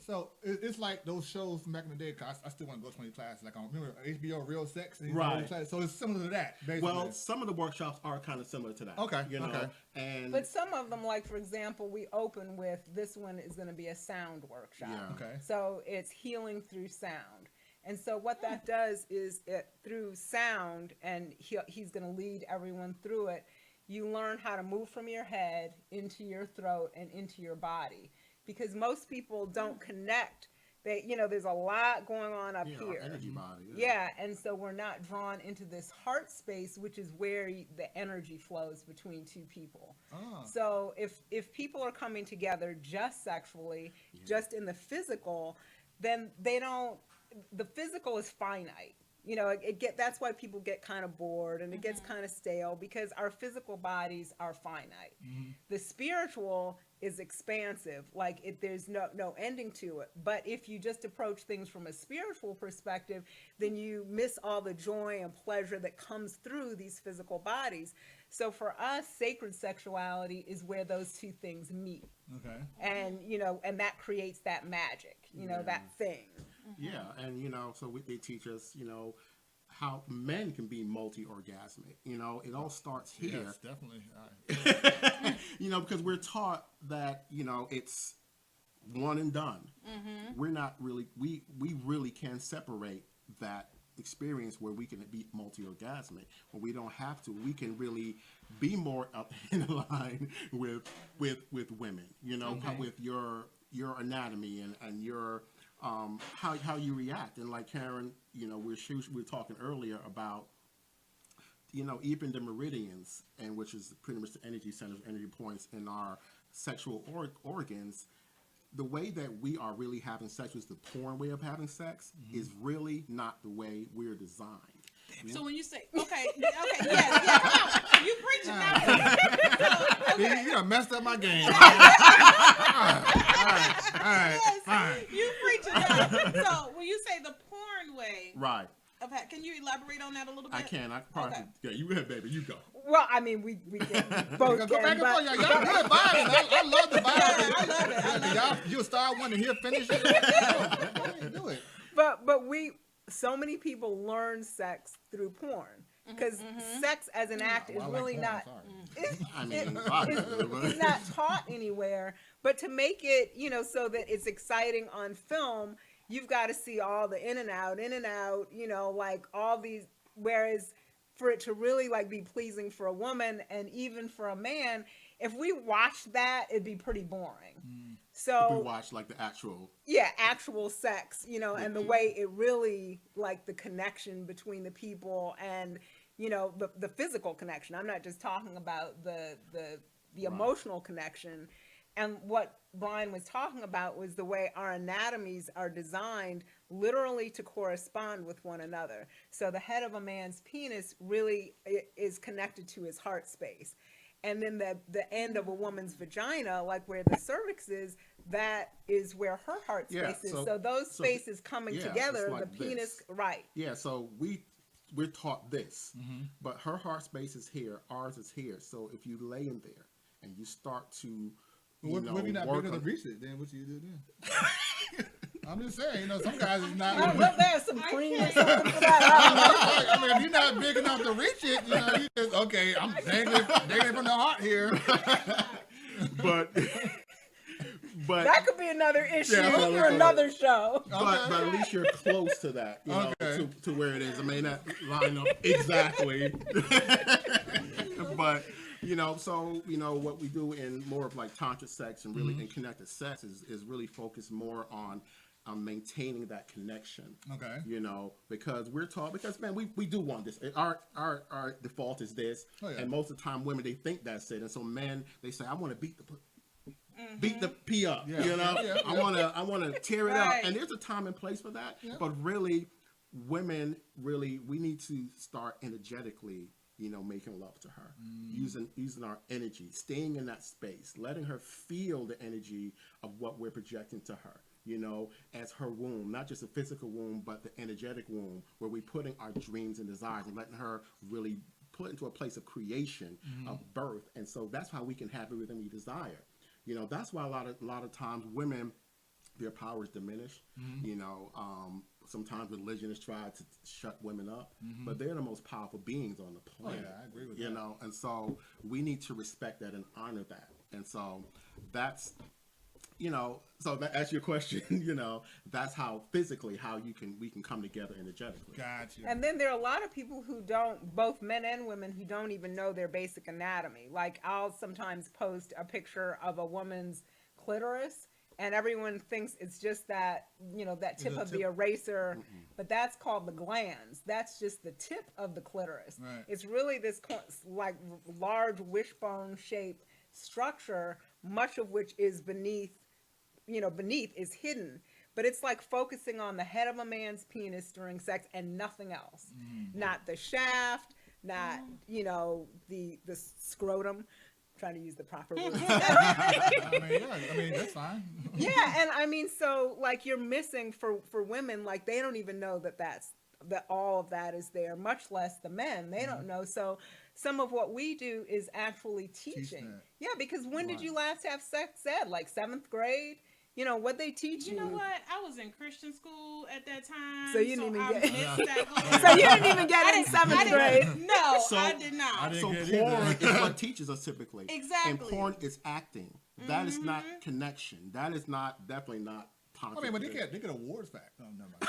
So it's like those shows from back in the day. Cause I still want to go to 20 classes. Like I remember HBO Real Sex. And Right. So it's similar to that, basically. Well, some of the workshops are kind of similar to that. Okay, okay. And But some of them, like for example, we open with this one is going to be a sound workshop. Yeah. Okay. So it's healing through sound. And so what that does is through sound, and he's going to lead everyone through it, you learn how to move from your head into your throat and into your body. Because most people don't connect. There's a lot going on up our here. energy body. Yeah, and so we're not drawn into this heart space, which is where the energy flows between two people. Oh. So if people are coming together just sexually, just in the physical, then the physical is finite. That's why people get kind of bored and it gets kind of stale, because our physical bodies are finite. The spiritual is expansive, there's no ending to it. But if you just approach things from a spiritual perspective, then you miss all the joy and pleasure that comes through these physical bodies. So for us, sacred sexuality is where those two things meet. Okay. And and that creates that magic, that thing. Yeah, and so they teach us, how men can be multi-orgasmic. You know, it all starts here. Yes, definitely. All right. You know, because we're taught that, you know, it's one and done. We're not really, we really can separate that experience where we can be multi-orgasmic, when we don't have to. We can really be more up in line with women, you know, with your anatomy and your how you react. And like Karen, you know, we were talking earlier about, you know, even the meridians, and which is pretty much the energy centers, energy points in our sexual organs. The way that we are really having sex, is the porn way of having sex, is really not the way we're designed. So when you say, okay, yes, come on, you preaching now. You done messed up my game. All right, fine. You preaching now. So when you say the porn way, Right. can you elaborate on that a little bit? I can. I probably. Okay. Yeah, you ahead, baby. You go. Well, I mean, we can both Go back can, and forth. but Y'all good vibing. I love the vibe. I love it. I love Y'all, you'll start one to hear finish it. Do it. but so many people learn sex through porn, because sex as an act is Well, I like really porn, not. sorry. I mean, It's not taught anywhere. But to make it, you know, so that it's exciting on film, you've got to see all the in and out, you know, like all these. Whereas for it to really like be pleasing for a woman and even for a man, if we watched that, it'd be pretty boring. So we watch like the actual. Yeah, actual sex, you know, and the way it really, like the connection between the people and, you know, the physical connection. I'm not just talking about the emotional connection. And what Brian was talking about was the way our anatomies are designed literally to correspond with one another. So the head of a man's penis really is connected to his heart space. And then the end of a woman's vagina, like where the cervix is, that is where her heart space is. So those spaces coming together, like the penis, this. right. Yeah, so we're taught this, but her heart space is here, ours is here. So if you lay in there and you start to, What if you're not big enough to reach it? Then what you do then? I'm just saying, you know, some guys is not. I bet there's some cream or something for that. I mean, if you're not big enough to reach it, you know, you just, okay, I'm dangling from the heart here. But That could be another issue Yeah, for another show. but at least you're close to that, you know, to where it is. I may not line up exactly, but you know, so you know what we do in more of like tantra sex and really in connected sex is really focused more on maintaining that connection. Okay. You know, because we're taught, because man, we do want this. Our default is this, and most of the time women, they think that's it, and so men, they say, I want to beat the pee up, you know. I want to tear it up, and there's a time and place for that. But really, women we need to start energetically, you know, making love to her, using our energy, staying in that space, letting her feel the energy of what we're projecting to her, you know, as her womb, not just a physical womb, but the energetic womb, where we're putting our dreams and desires and letting her really put into a place of creation, of birth. And so that's how we can have everything we desire. You know, that's why a lot of times women, their power is diminished. You know, sometimes religion has tried to shut women up, but they're the most powerful beings on the planet. I agree with you that. You know, and so we need to respect that and honor that. And so that's, you know, so that answers your question. You know, that's how physically we can come together energetically. Gotcha. And then there are a lot of people who don't, both men and women, who don't even know their basic anatomy. Like I'll sometimes post a picture of a woman's clitoris, and everyone thinks it's just that, you know, that tip of the eraser, but that's called the glans. That's just the tip of the clitoris. Right. It's really this like large wishbone shaped structure, much of which is beneath is hidden. But it's like focusing on the head of a man's penis during sex and nothing else. Not the shaft, not, you know, the scrotum. Trying to use the proper word. I mean, that's fine. Yeah, and I mean, so like you're missing for women, like they don't even know that all of that is there, much less the men. They don't know. So some of what we do is actually teaching. that. Yeah, because when did you last have sex ed? Like 7th grade? what they teach you. You know what? I was in Christian school at that time, So you didn't even I get- missed that whole. So you didn't even get it in I seventh didn't- grade. No, So- I did not. I didn't So get it either. porn is what teaches us typically. Exactly. And porn is acting. That is not connection. That is definitely not I mean, but they conscious. get awards back. Oh, never mind.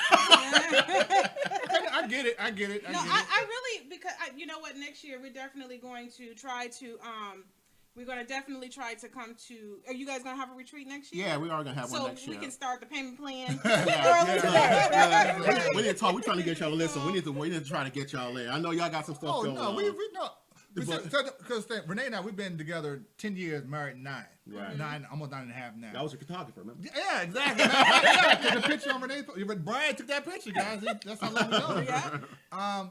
I get it. No, I really, because you know what? Next year we're definitely going to try to. We're going to definitely try to come to. Are you guys going to have a retreat next year? Yeah, we are gonna have one So next we year. can start the payment plan Yeah, early. yeah. We need to talk. We're trying to get y'all to listen. We need to try to get y'all in. I know y'all got some stuff Oh going no, on. we know. But- Because Renee and I, we've been together 10 years, married 9. Right. 9, almost 9.5 now. That was your photographer, remember? Yeah, exactly. Yeah, took a picture on Renee. Brian took that picture, guys. That's how long we know. Yeah.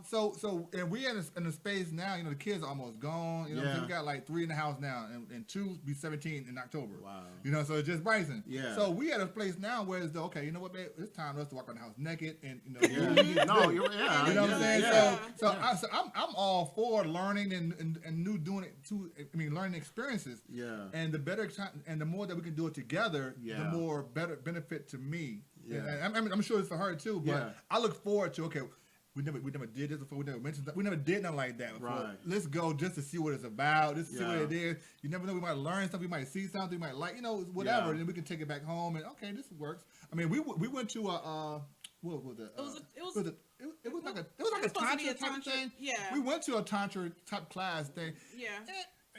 So, and we're in a space now. The kids are almost gone. Yeah. So we got like 3 in the house now, and 2 be 17 in October. Wow. So it's just Bryson. Yeah. So we at a place now where it's okay. You know what, babe? It's time for us to walk around the house naked, and Yeah. No, you're yeah. you know what I'm saying? Yeah. So I'm all for learning and new doing it too. I mean, learning experiences. Yeah. And the better time, and the more that we can do it together, Yeah. the more better benefit to me. Yeah. And I'm sure it's for her too. But Yeah. I look forward to we never did this before. We never mentioned that. We never did nothing like that before. Right. Let's go just to see what it's about. Just to see what Yeah. it is. You never know. We might learn something. We might see something. We might like whatever. Yeah. And then we can take it back home. And okay, this works. I mean, we went to what was it? It was like a supposed to be tantra a type tantra, thing. yeah. We went to a tantra type class thing. Yeah.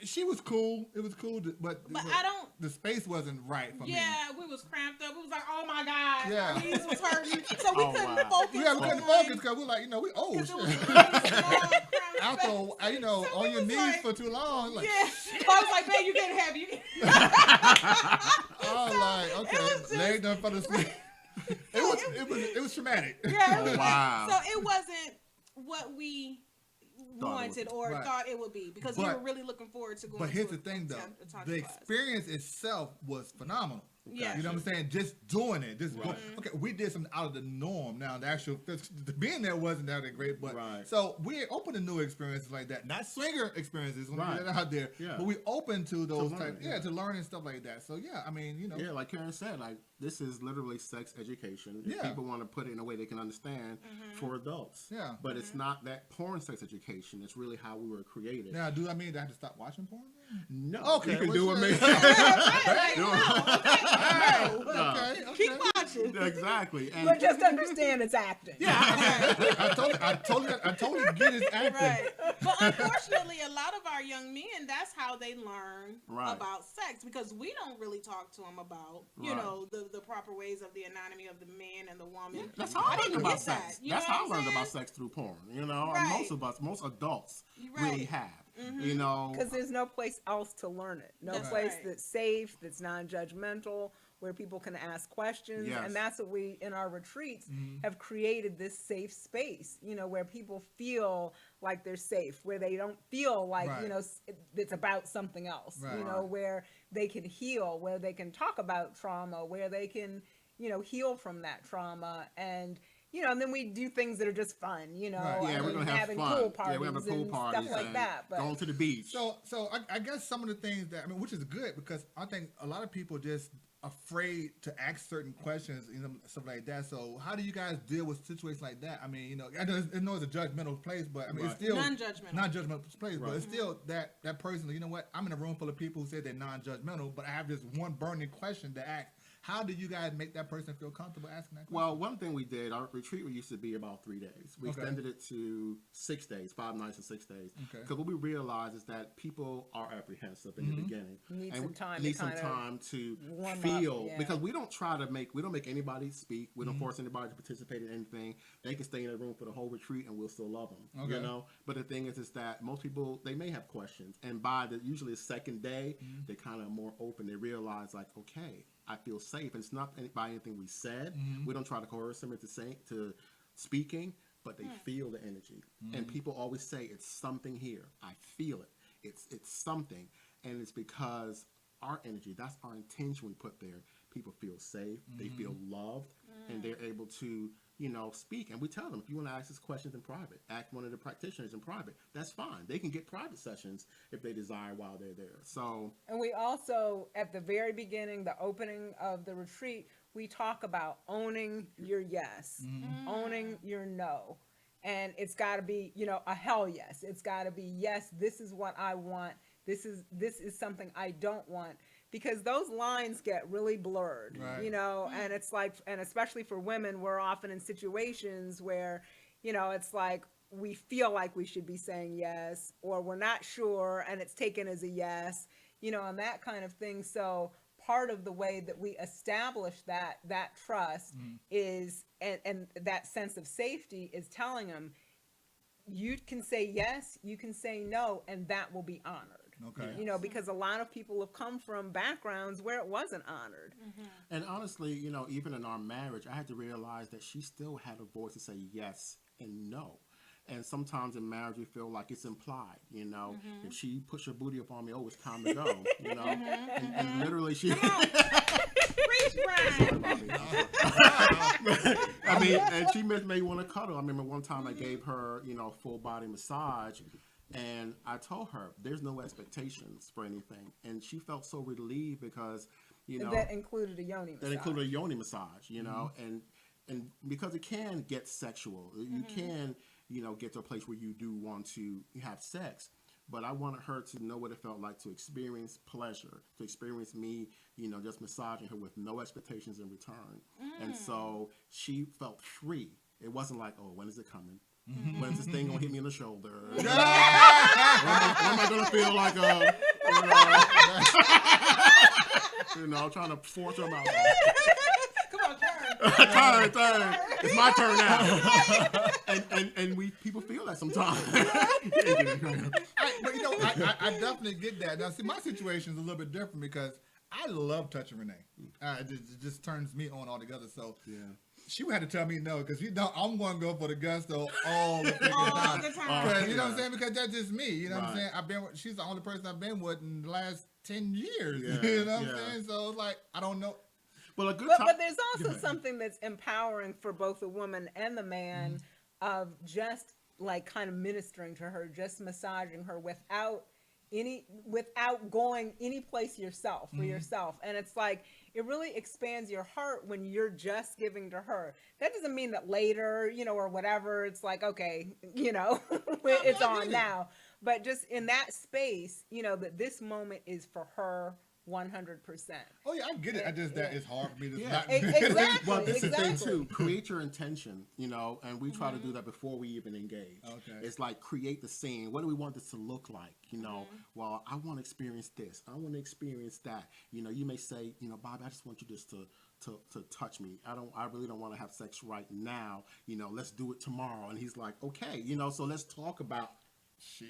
She was cool. It was cool, but I don't. The space wasn't right for me. Yeah, we was cramped up. We was like, oh my god, Yeah. our knees was hurting, so we Oh, couldn't wow. focus. Yeah, we couldn't on- focus because we're like, we old. Because it was shit. really small, cramped After, space. So on we your was knees like- for too long. Like, Yeah, I was like, man, you getting heavy. You getting... I was like, okay, was just- leg done fell asleep. It was traumatic. Yeah, it was Wow. so it wasn't what we wanted or Right. thought it would be because we But- were really looking forward to going. But here's to the thing, though, a tantra the class. experience itself was phenomenal. Yeah. You know what I'm saying? Just doing it, just Right. okay. We did something out of the norm. Now the actual being there wasn't that great, but Right. so we're open to new experiences like that, not swinger experiences. When we Right. get that out there, Yeah. but we open to those learn, type, yeah. to learn and stuff like that. So yeah, I mean, Yeah, like Karen said, like this is literally sex education. If Yeah. people want to put it in a way they can understand for adults. Yeah. But it's not that porn sex education. It's really how we were created. now do I mean that I have to stop watching porn? No. Okay, You can well, do it, shit. man. Okay, Keep watching. Exactly. And But just understand it's acting. I totally get his acting. Right. But unfortunately, a lot of our young men, that's how they learn Right. about sex because we don't really talk to them about, Right. the proper ways of the anatomy of the man and the woman. that's how I learned didn't about get that, sex. you That's know how I what I'm learned about saying? sex through porn. And Right. most of us, most adults Right. really have. Because there's no place else to learn it. No That's place right. that's safe, that's non-judgmental, where people can ask questions. Yes. And that's what we, in our retreats, Mm-hmm. have created this safe space, where people feel like they're safe, where they don't feel like, Right. it's about something else, Right. where they can heal, where they can talk about trauma, where they can, heal from that trauma. And then we do things that are just fun, Right. Yeah, I we're mean, gonna have having fun. pool parties Yeah, we're having pool and parties stuff like and that. But going to the beach. So I guess some of the things which is good because I think a lot of people just afraid to ask certain questions, stuff like that. So how do you guys deal with situations like that? I mean, I know it's a judgmental place, but I mean, it's Right. still Non-judgmental. non-judgmental place, but Right. it's still that person. You know what? I'm in a room full of people who say they're non-judgmental, but I have this one burning question to ask. How do you guys make that person feel comfortable asking that question? Well, one thing we did, our retreat used to be about 3 days. We Okay. extended it to 6 days, 5 nights and 6 days. Okay. Because what we realized is that people are apprehensive in the beginning. Need and some we time need to some kinda time to warm up, feel. yeah. Because we don't make anybody speak. We don't force anybody to participate in anything. They can stay in a room for the whole retreat and we'll still love them. Okay. But the thing is that most people, they may have questions. And by usually the second day, they're kind of more open. They realize like, okay, I feel safe. And it's not by anything we said. We don't try to coerce them into speaking, but they feel the energy. And people always say, it's something here. I feel it. It's something. And it's because our energy, that's our intention we put there. People feel safe. They feel loved. And they're able to speak. And we tell them, if you want to ask us questions in private, ask one of the practitioners in private. That's fine. They can get private sessions if they desire while they're there. So, And we also, at the very beginning, the opening of the retreat, we talk about owning your yes, owning your no. And it's got to be, a hell yes. It's got to be, yes, this is what I want. This is something I don't want. Because those lines get really blurred, Right. And it's like, and especially for women, we're often in situations where, it's like we feel like we should be saying yes, or we're not sure, and it's taken as a yes, and that kind of thing. So part of the way that we establish that trust is, and that sense of safety is telling them, you can say yes, you can say no, and that will be honored. Okay. Because a lot of people have come from backgrounds where it wasn't honored. and honestly, even in our marriage, I had to realize that she still had a voice to say yes and no. And sometimes in marriage, we feel like it's implied, if she puts her booty up on me, oh, it's time to go, and literally she. Preach, Brian. I mean, and she may want to cuddle. I remember one time I gave her, full body massage, and I told her there's no expectations for anything, and she felt so relieved because, That included a yoni massage. that included a yoni massage, and because it can get sexual, you can, get to a place where you do want to have sex. But I wanted her to know what it felt like to experience pleasure, to experience me, just massaging her with no expectations in return. And so she felt free. It wasn't like, oh, when is it coming? When's this thing gonna hit me in the shoulder? When am I gonna feel like trying to force her mouth? Come on, turn. It's my turn now. and people feel that sometimes. I definitely get that. Now, see, my situation is a little bit different because I love touching Renee. It just turns me on altogether. So Yeah. she would have to tell me no because I'm going to go for the gusto all the time. Because, you know what I'm saying? Because that's just me. You know what I'm saying? She's the only person I've been with in the last 10 years. Yeah, You know what I'm saying? So it's like, I don't know. Well, But there's also something that's empowering for both the woman and the man of just like kind of ministering to her, just massaging her without going any place yourself for yourself. And it's like, it really expands your heart when you're just giving to her. That doesn't mean that later, or whatever, it's like, okay, it's on now. But just in that space, that this moment is for her 100%. Oh, yeah, I get it. I just that it's hard for me to not Exactly. Well, this is the thing too. Create your intention, and we try to do that before we even engage. Okay. It's like create the scene. What do we want this to look like? Well, I want to experience this. I want to experience that. You may say, Bob, I just want you just to touch me. I really don't want to have sex right now. Let's do it tomorrow. And he's like, okay. So let's talk about shit.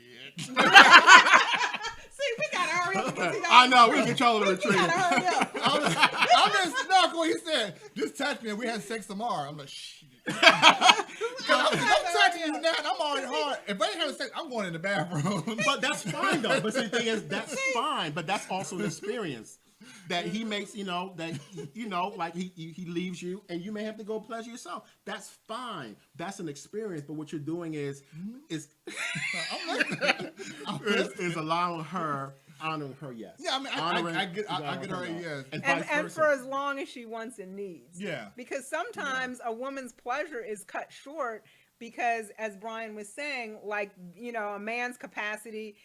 See, we gotta hurry up because I know, we control the retreat. I'm just stuck when he said, just touch me and we had sex tomorrow. I'm like, shit. I'm touching you now and I'm already hard. If I ain't having sex, I'm going in the bathroom. But that's fine though. But the thing is, that's fine. But that's also an experience that he makes, like he leaves you and you may have to go pleasure yourself. That's fine. That's an experience. But what you're doing is allowing her, honoring her yes. Yeah, I mean, I get her yes. And for as long as she wants and needs. Yeah. Because sometimes a woman's pleasure is cut short because, as Brian was saying, like, a man's capacity,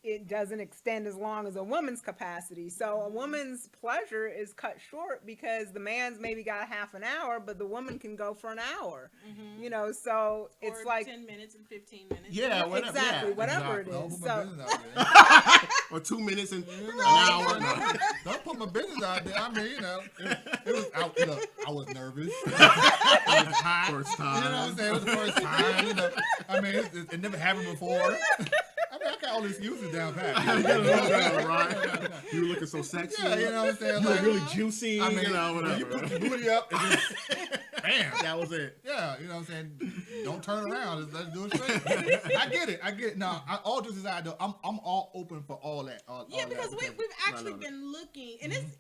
it doesn't extend as long as a woman's capacity. So a woman's pleasure is cut short because the man's maybe got a half an hour, but the woman can go for an hour. So it's like 10 minutes and 15 minutes. Yeah, whatever. Exactly, Yeah. whatever Don't it is. put my So business out there. Or 2 minutes and an hour. Don't put my business out there. I mean, it was out. I was nervous. First time. You know what I'm saying? It was the first time. I mean, it never happened before. I mean, I got all the excuses down pat. Right? You were looking so sexy. Yeah, you know what I'm saying? You were Like, really juicy. I mean, whatever. you put your booty up and just, bam. That was it. Yeah, you know what I'm saying? Don't turn around. Just let's do it straight. I get it. No, all just aside, though, I'm all open for all that. All Yeah, that, because we've actually been looking, and it's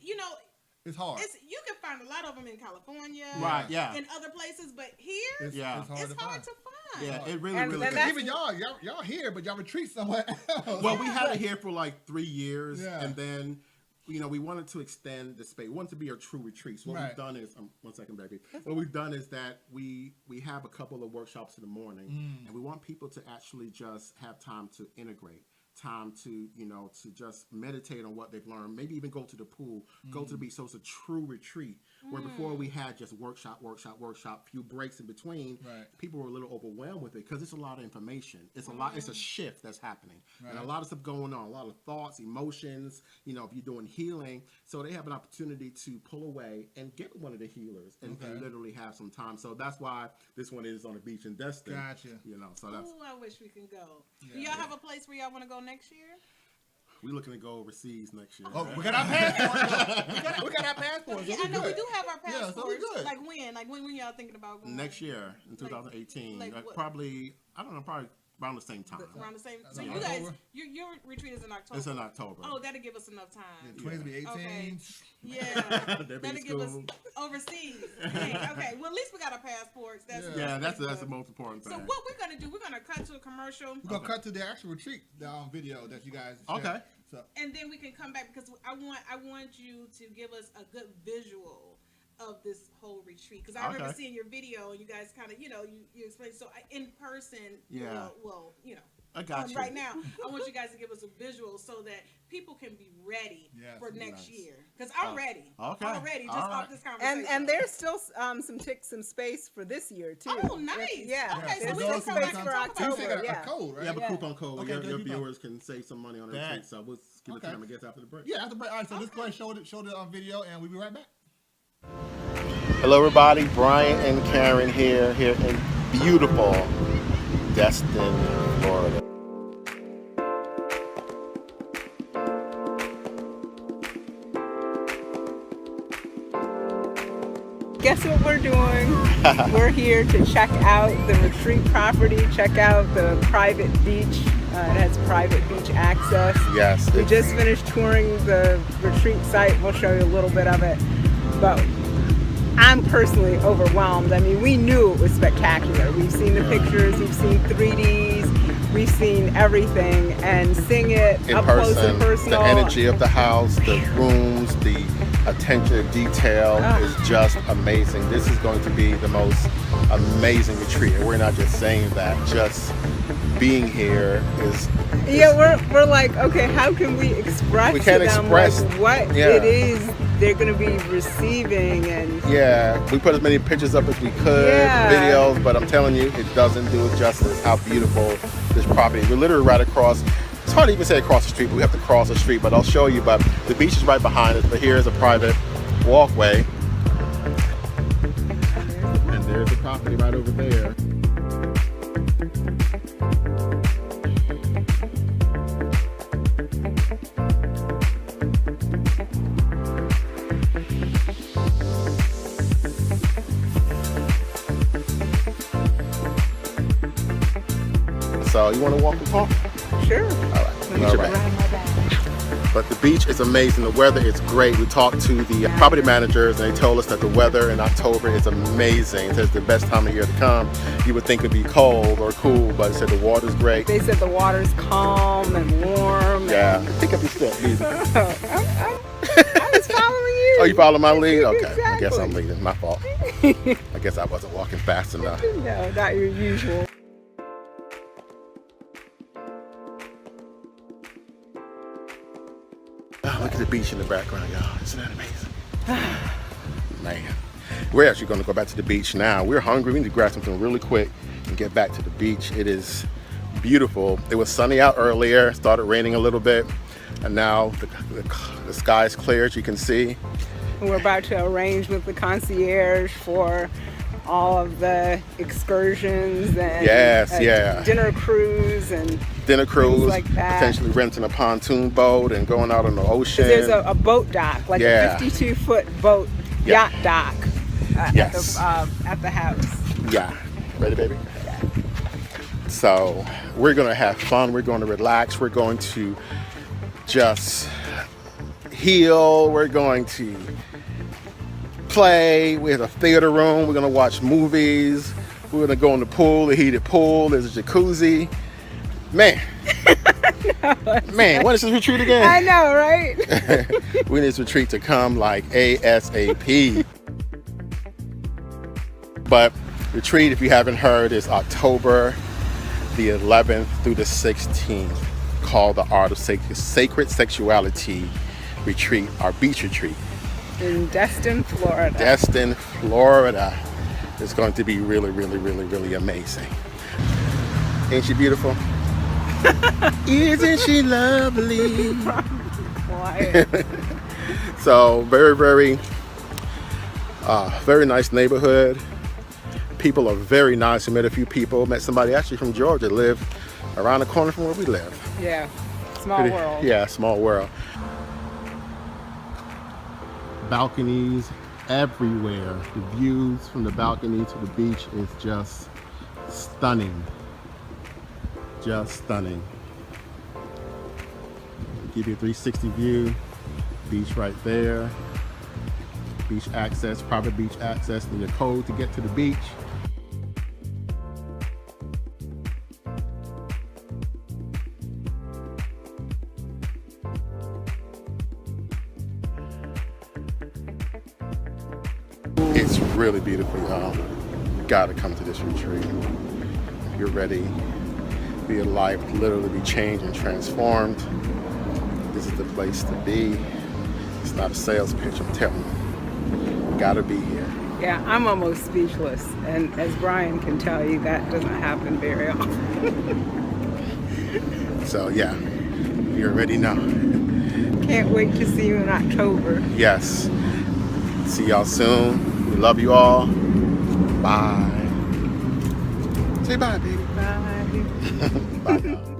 It's hard. You can find a lot of them in California, Right, yeah. and other places, but here It's hard, it's to, hard find. to find. Yeah, it really, And really then is. that's- Even y'all here, but y'all retreat somewhere else. Well, we had it here for like 3 years, Yeah. and then, you know, we wanted to extend the space. We wanted to be a true retreat. So what Right. we've done is, 1 second, baby. What we've done is that we have a couple of workshops in the morning, and we want people to actually just have time to integrate. Time to, you know, to just meditate on what they've learned, maybe even go to the pool, go to the beach. So it's a true retreat where before we had just workshop, few breaks in between. Right. People were a little overwhelmed with it because it's a lot of information. It's a lot. It's a shift that's happening, and a Right. lot of stuff going on. A lot of thoughts, emotions. You know, if you're doing healing, so they have an opportunity to pull away and get one of the healers and literally have some time. So that's why this one is on the beach in Destin. Gotcha. You know, so that's Ooh, I wish we can go. Do y'all have a place where y'all want to go next year? we're looking to go overseas next year. Oh, right? we got our passports. we got our passports. Yeah, I know we do have our Yeah, passports. so we good. Like when y'all thinking about going? Next year in 2018, like what? probably I don't know, probably around the same time. Around the same. So Yeah. you guys, October? your retreat is in October. It's in October. Oh, that'll give us enough time. Twins be 18. Okay. Yeah, They'll be that'll in give us school. overseas. Okay, well at least we got our passports. That's Yeah, that's good. the most important thing. So what we're gonna do? We're gonna cut to a commercial, We're gonna cut to the actual retreat video that you guys. Shared. Okay. So and then we can come back because I want you to give us a good visual of this whole retreat because I remember Okay. seeing your video and you guys kind of you explained so in person. Yeah. Well, I got you. right now, I want you guys to give us a visual so that people can be ready Yes, for next nice. year. Because I'm ready. okay. Already, just All off right. this conversation. And there's still some space for this year too. Oh, nice. Yeah. Okay, so There's we still can come space back and for talk about you October. still got Yeah. a code, right? You have a Yeah. coupon code. Okay, Your good coupon. viewers can save some money on the That- retreat. So we'll give it Okay. to them, I guess, after the break. Yeah, after break. All right, so this question show the video, and we'll be right back. Hello, everybody. Brian and Karen here in beautiful Destin, Florida. Guess what we're doing? We're here to check out the retreat property, check out the private beach. It has private beach access. Yes. We just finished touring the retreat site. We'll show you a little bit of it. But I'm personally overwhelmed. I mean, we knew it was spectacular. We've seen the pictures, we've seen 3Ds, we've seen everything, and seeing it in up person, close and personal. the energy of the house, the rooms, the attention to detail is just amazing. This is going to be the most amazing retreat. And we're not just saying that, just being here is Yeah, we're like, okay, how can we express We can't to them express- like what yeah. it is they're going to be receiving? And yeah, we put as many pictures up as we could, Yeah. videos, but I'm telling you, it doesn't do it justice how beautiful this property is. We're literally right across, it's hard to even say across the street, but we have to cross the street, but I'll show you. But the beach is right behind us, but here's a private walkway. And there's the property right over there. So you want to walk the park? sure. All right. Let me All just right. ride my back. But the beach is amazing. The weather is great. We talked to the property managers and they told us that the weather in October is amazing. It's the best time of year to come. You would think it'd be cold or cool, but they said the water's great. They said the water's calm and warm. Yeah. Pick up your step, easy. I was following you. Oh, you follow my lead? Okay. I guess I'm Exactly. leading. My fault. I guess I wasn't walking fast enough. No, not your usual. Oh, look at the beach in the background, y'all. Isn't that amazing? Man. We're actually going to go back to the beach now. We're hungry. We need to grab something really quick and get back to the beach. It is beautiful. It was sunny out earlier. Started raining a little bit. And now the sky is clear, as you can see. We're about to arrange with the concierge for all of the excursions and Yes, yeah. dinner cruise and Dinner cruise, like that. potentially renting a pontoon boat and going out on the ocean. there's a boat dock, like Yeah. a 52-foot boat Yeah. yacht dock Yes. at the house. Yeah. Ready, baby? So we're going to have fun. We're going to relax. We're going to just heal. We're going to play. We have a theater room. We're gonna watch movies. We're gonna go in the pool, the heated pool. There's a jacuzzi. Man, man, when is this retreat again? I know, right? We need this retreat to come like ASAP. But retreat, if you haven't heard, is October the 11th through the 16th, called the Art of Sacred Sexuality Retreat, our beach retreat. In Destin, Florida. Destin, Florida. It's going to be really, really, really, really amazing. Ain't she beautiful? Isn't she lovely? Quiet. So very, very, very nice neighborhood. People are very nice. I met a few people. Met somebody actually from Georgia, live around the corner from where we live. Yeah. Small world. Yeah, small world. Balconies everywhere. The views from the balcony to the beach is just stunning. Just stunning. Give you a 360 view. Beach right there. Beach access, private beach access, need a code to get to the beach. It's really beautiful, y'all. You gotta come to this retreat. If you're ready, for your life to literally be changed and transformed, this is the place to be. It's not a sales pitch, I'm telling you. You gotta be here. Yeah, I'm almost speechless. And as Brian can tell you, that doesn't happen very often. So yeah, you already know. Can't wait to see you in October. Yes. See y'all soon. We love you all. Bye. Say bye, baby. Bye. Bye, y'all.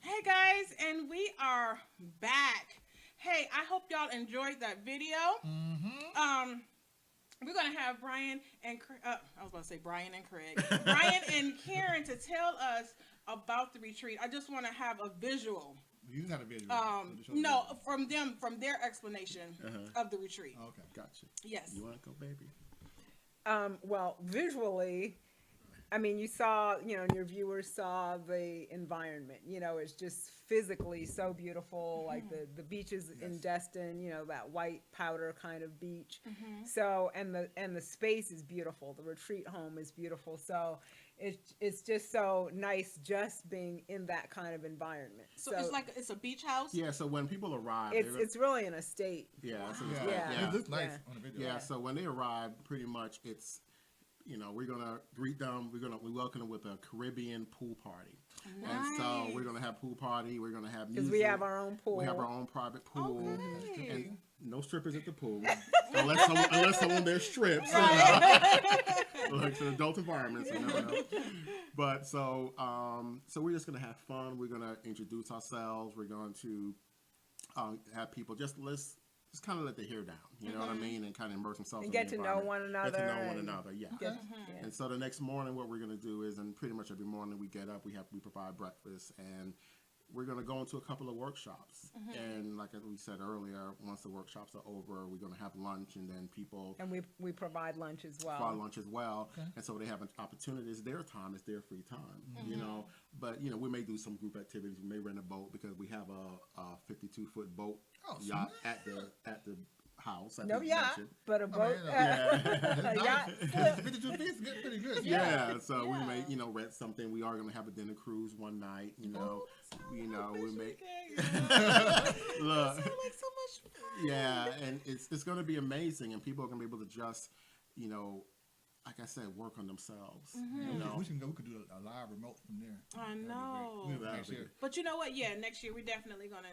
Hey guys, and we are back. Hey, I hope y'all enjoyed that video. We're gonna have Brian and I was about to say Brian and Craig, Brian and Karen to tell us about the retreat. I just want to have a visual. You got a video. No, from their explanation of the retreat. Okay, Gotcha. Yes. You want to go, baby? Well, visually, I mean, you saw, and your viewers saw the environment. It's just physically so beautiful. Like the beaches in Destin, that white powder kind of beach. So, and the space is beautiful. The retreat home is beautiful. So it's just so nice just being in that kind of environment. So it's a beach house? Yeah, so when people arrive, It's really an estate. yeah, so Yeah. It looks nice Yeah. on the video. yeah. So when they arrive, pretty much it's, we're gonna greet them. We welcome them with a Caribbean pool party, and so we're gonna have pool party. We're gonna have music. Because we have our own pool. We have our own private pool, Okay. and no strippers at the pool, unless someone there strips. Like it's an adult environment, so you never know. But so we're just gonna have fun. We're gonna introduce ourselves. We're going to have people just kind of let their hair down, you know what I mean, and kind of immerse themselves And in get the to know environment. one another. Get to know one and another, yeah. get- And so the next morning, what we're going to do is, and pretty much every morning we get up, we provide breakfast, and we're going to go into a couple of workshops. And like we said earlier, once the workshops are over, we're going to have lunch, and then people And we provide lunch as well. provide lunch as well. And so they have an opportunity. It's their time. It's their free time, But, we may do some group activities. We may rent a boat because we have a 52-foot boat yacht at the house. No yacht, but a boat. Yeah. A yacht. 52 feet is pretty good. Yeah, so we may, rent something. We are going to have a dinner cruise one night, we may. Look, Like so much fun. yeah, and it's going to be amazing, and people are going to be able to just, like I said, work on themselves. We can go. We could do a live remote from there. I know. That'd be great. That'd Next be year. But you know what? Yeah, next year we're definitely gonna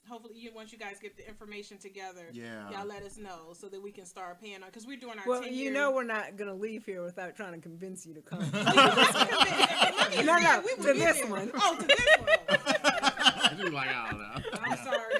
hopefully once you guys get the information together, y'all let us know so that we can start paying on because we're doing our Well, 10-year. we're not gonna leave here without trying to convince you to come. No, No, to this one. Oh, to this one. She's like, I don't know. I'm sorry.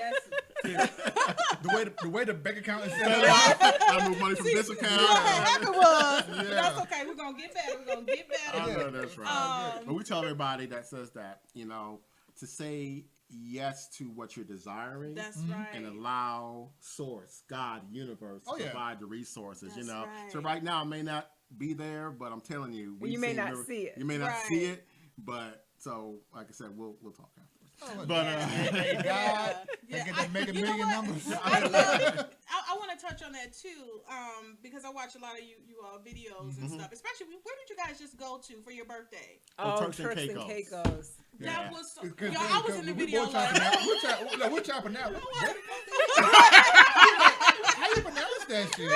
The way the bank account is set up. I move money from this account. You know what happened was, but Yeah. that's okay. We're gonna get better. We're gonna get better. I know that's right. Um, But we tell everybody that says that, to say yes to what you're desiring That's right. and allow source, God, universe, Oh, to yeah. provide the resources, That's right. So right now it may not be there, but I'm telling you, You may not see it. You may not Right. see it, but so like I said, we'll talk afterwards. Oh, But hey, God, Yeah, they get to make a you know million what? numbers. I want to touch on that too, because I watch a lot of you all videos and stuff. Especially, where did you guys just go to for your birthday? Oh, Turks Turks and and Caicos. Caicos. That was so. Because Yo, I was in the video like, We're chopping now. How you pronounce that shit?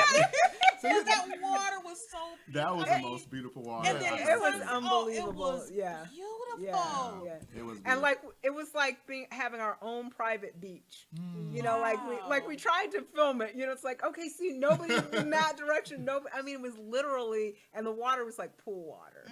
that water was so. That was the most beautiful water. And then I've it ever was seen. unbelievable. It was Yeah. beautiful. Yeah. It was And beautiful. it was like having our own private beach. You know, Wow. we tried to film it. It's like, okay, see, nobody in that direction. Nobody. I mean, it was literally, and the water was like pool water.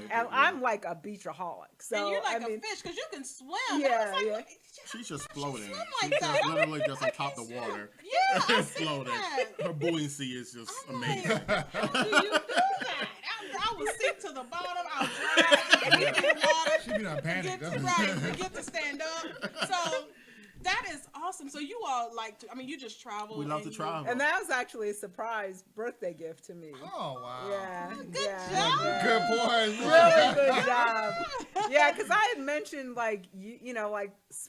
And I'm like a beachaholic, so And you're like I mean, a fish because you can swim. Yeah, I was like, yeah. She's just floating. swim She's like just that? literally just on top of the water. Yeah, I seen floating. that. Her buoyancy is just I'm amazing. like, how do you do that? I was sink to the bottom. I was dry. Get in the water. She be done panic. To get to stand up. So that is awesome. So you all like to, you just travel. We love to and travel. and that was actually a surprise birthday gift to me. Oh, wow. Yeah, Good yeah, job. yeah. Good boy. Really good job. Yeah, because I had mentioned like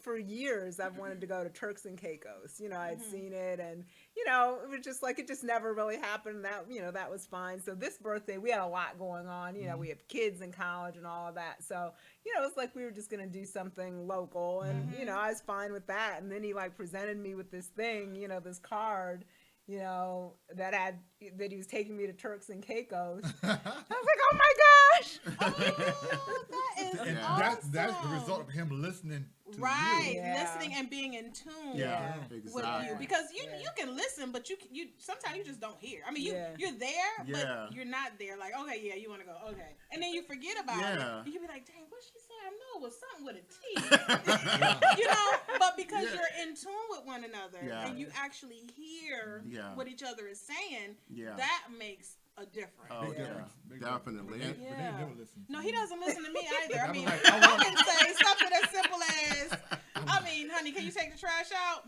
for years I've wanted to go to Turks and Caicos. I had seen it, and it was just like it just never really happened. That was fine. So this birthday we had a lot going on. We have kids in college and all of that. So it was like we were just gonna do something local, and I was fine with that. And then he presented me with this thing, this card. That he was taking me to Turks and Caicos. I was like, oh my gosh! That is And awesome. that's the result of him listening to Right, you. Yeah. listening and being in tune Yeah, with exactly. you, because you Yeah. can listen, but you sometimes you just don't hear. Yeah. You're there, Yeah. but you're not there. Like, okay, yeah, you want to go, okay, and then you forget about Yeah. it. And you be like, dang, what she said? I know it was something with a T, But because Yeah. you're in tune with one another Yeah. and you actually hear Yeah. what each other is saying, Yeah. that makes a difference. Oh, Big yeah, difference. Big definitely. difference. Yeah. But they never listen. No, he doesn't listen to me either. I I mean, was like, I I want- can say something as simple as, honey, can you take the trash out?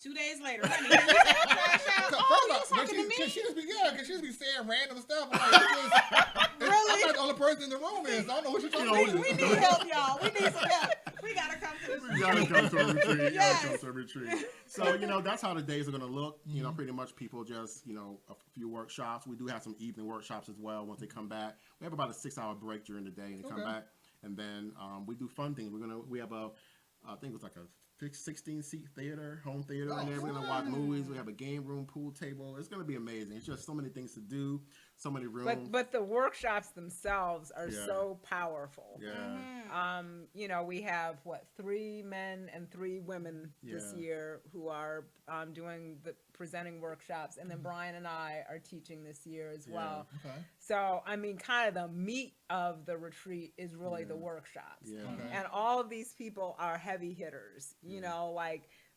2 days later, honey, can you take the trash out? Oh, you talking to me? Cause she just be saying random stuff. I'm like, Really? I'm not the only person in the room is. I don't know what you're talking You know, about. We need help, y'all. We need some help. We gotta come to this. You gotta come to a retreat. You Yes. gotta come to a retreat. So, that's how the days are gonna look. Pretty much people just, a few workshops. We do have some evening workshops as well once they come back. We have about a 6-hour break during the day and they come back. And then we do fun things. We have I think it was like a 16-seat theater, home theater in there. We're gonna watch movies. We have a game room, pool table. It's gonna be amazing. It's just so many things to do, so many rooms. But the workshops themselves are Yeah. so powerful. Yeah. We have 3 men and 3 women this Yeah. year who are doing the presenting workshops, and then Brion and I are teaching this year as well. Okay. So kind of the meat of the retreat is really the workshops, Yeah. Okay. and all of these people are heavy hitters.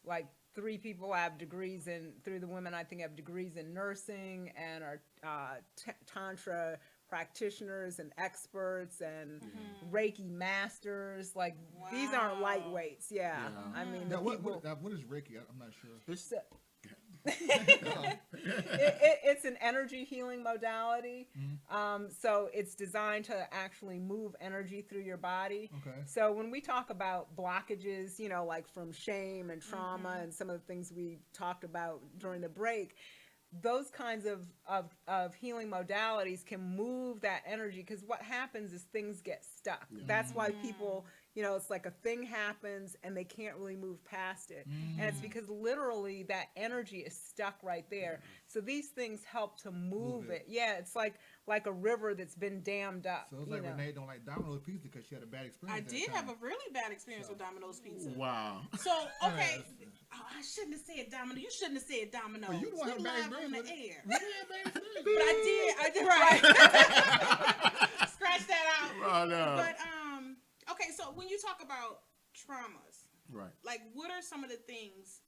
Like 3 people have degrees in 3 of the women I think have degrees in nursing and are tantra practitioners and experts and Reiki masters. These aren't Wow. lightweights. Yeah. I mean, the Now, what people, is Reiki? I'm not sure. It's, it's an energy healing modality. So it's designed to actually move energy through your body. Okay. So when we talk about blockages, like from shame and trauma and some of the things we talked about during the break, those kinds of healing modalities can move that energy, because what happens is things get stuck. That's why people, it's like a thing happens and they can't really move past it. And it's because literally that energy is stuck right there. So these things help to move it. Yeah, it's like a river that's been dammed up. So it's like Renee don't like Domino's pizza because she had a bad I experience. did have a really bad experience with Domino's Pizza. wow. So, okay. I shouldn't have said Domino. You shouldn't have said Domino's. Well, you don't have We a bad live on experience the with it. air. You had a bad experience. But I did right. Scratch that out. Oh, no. But okay, so when you talk about traumas, Right. Like, what are some of the things,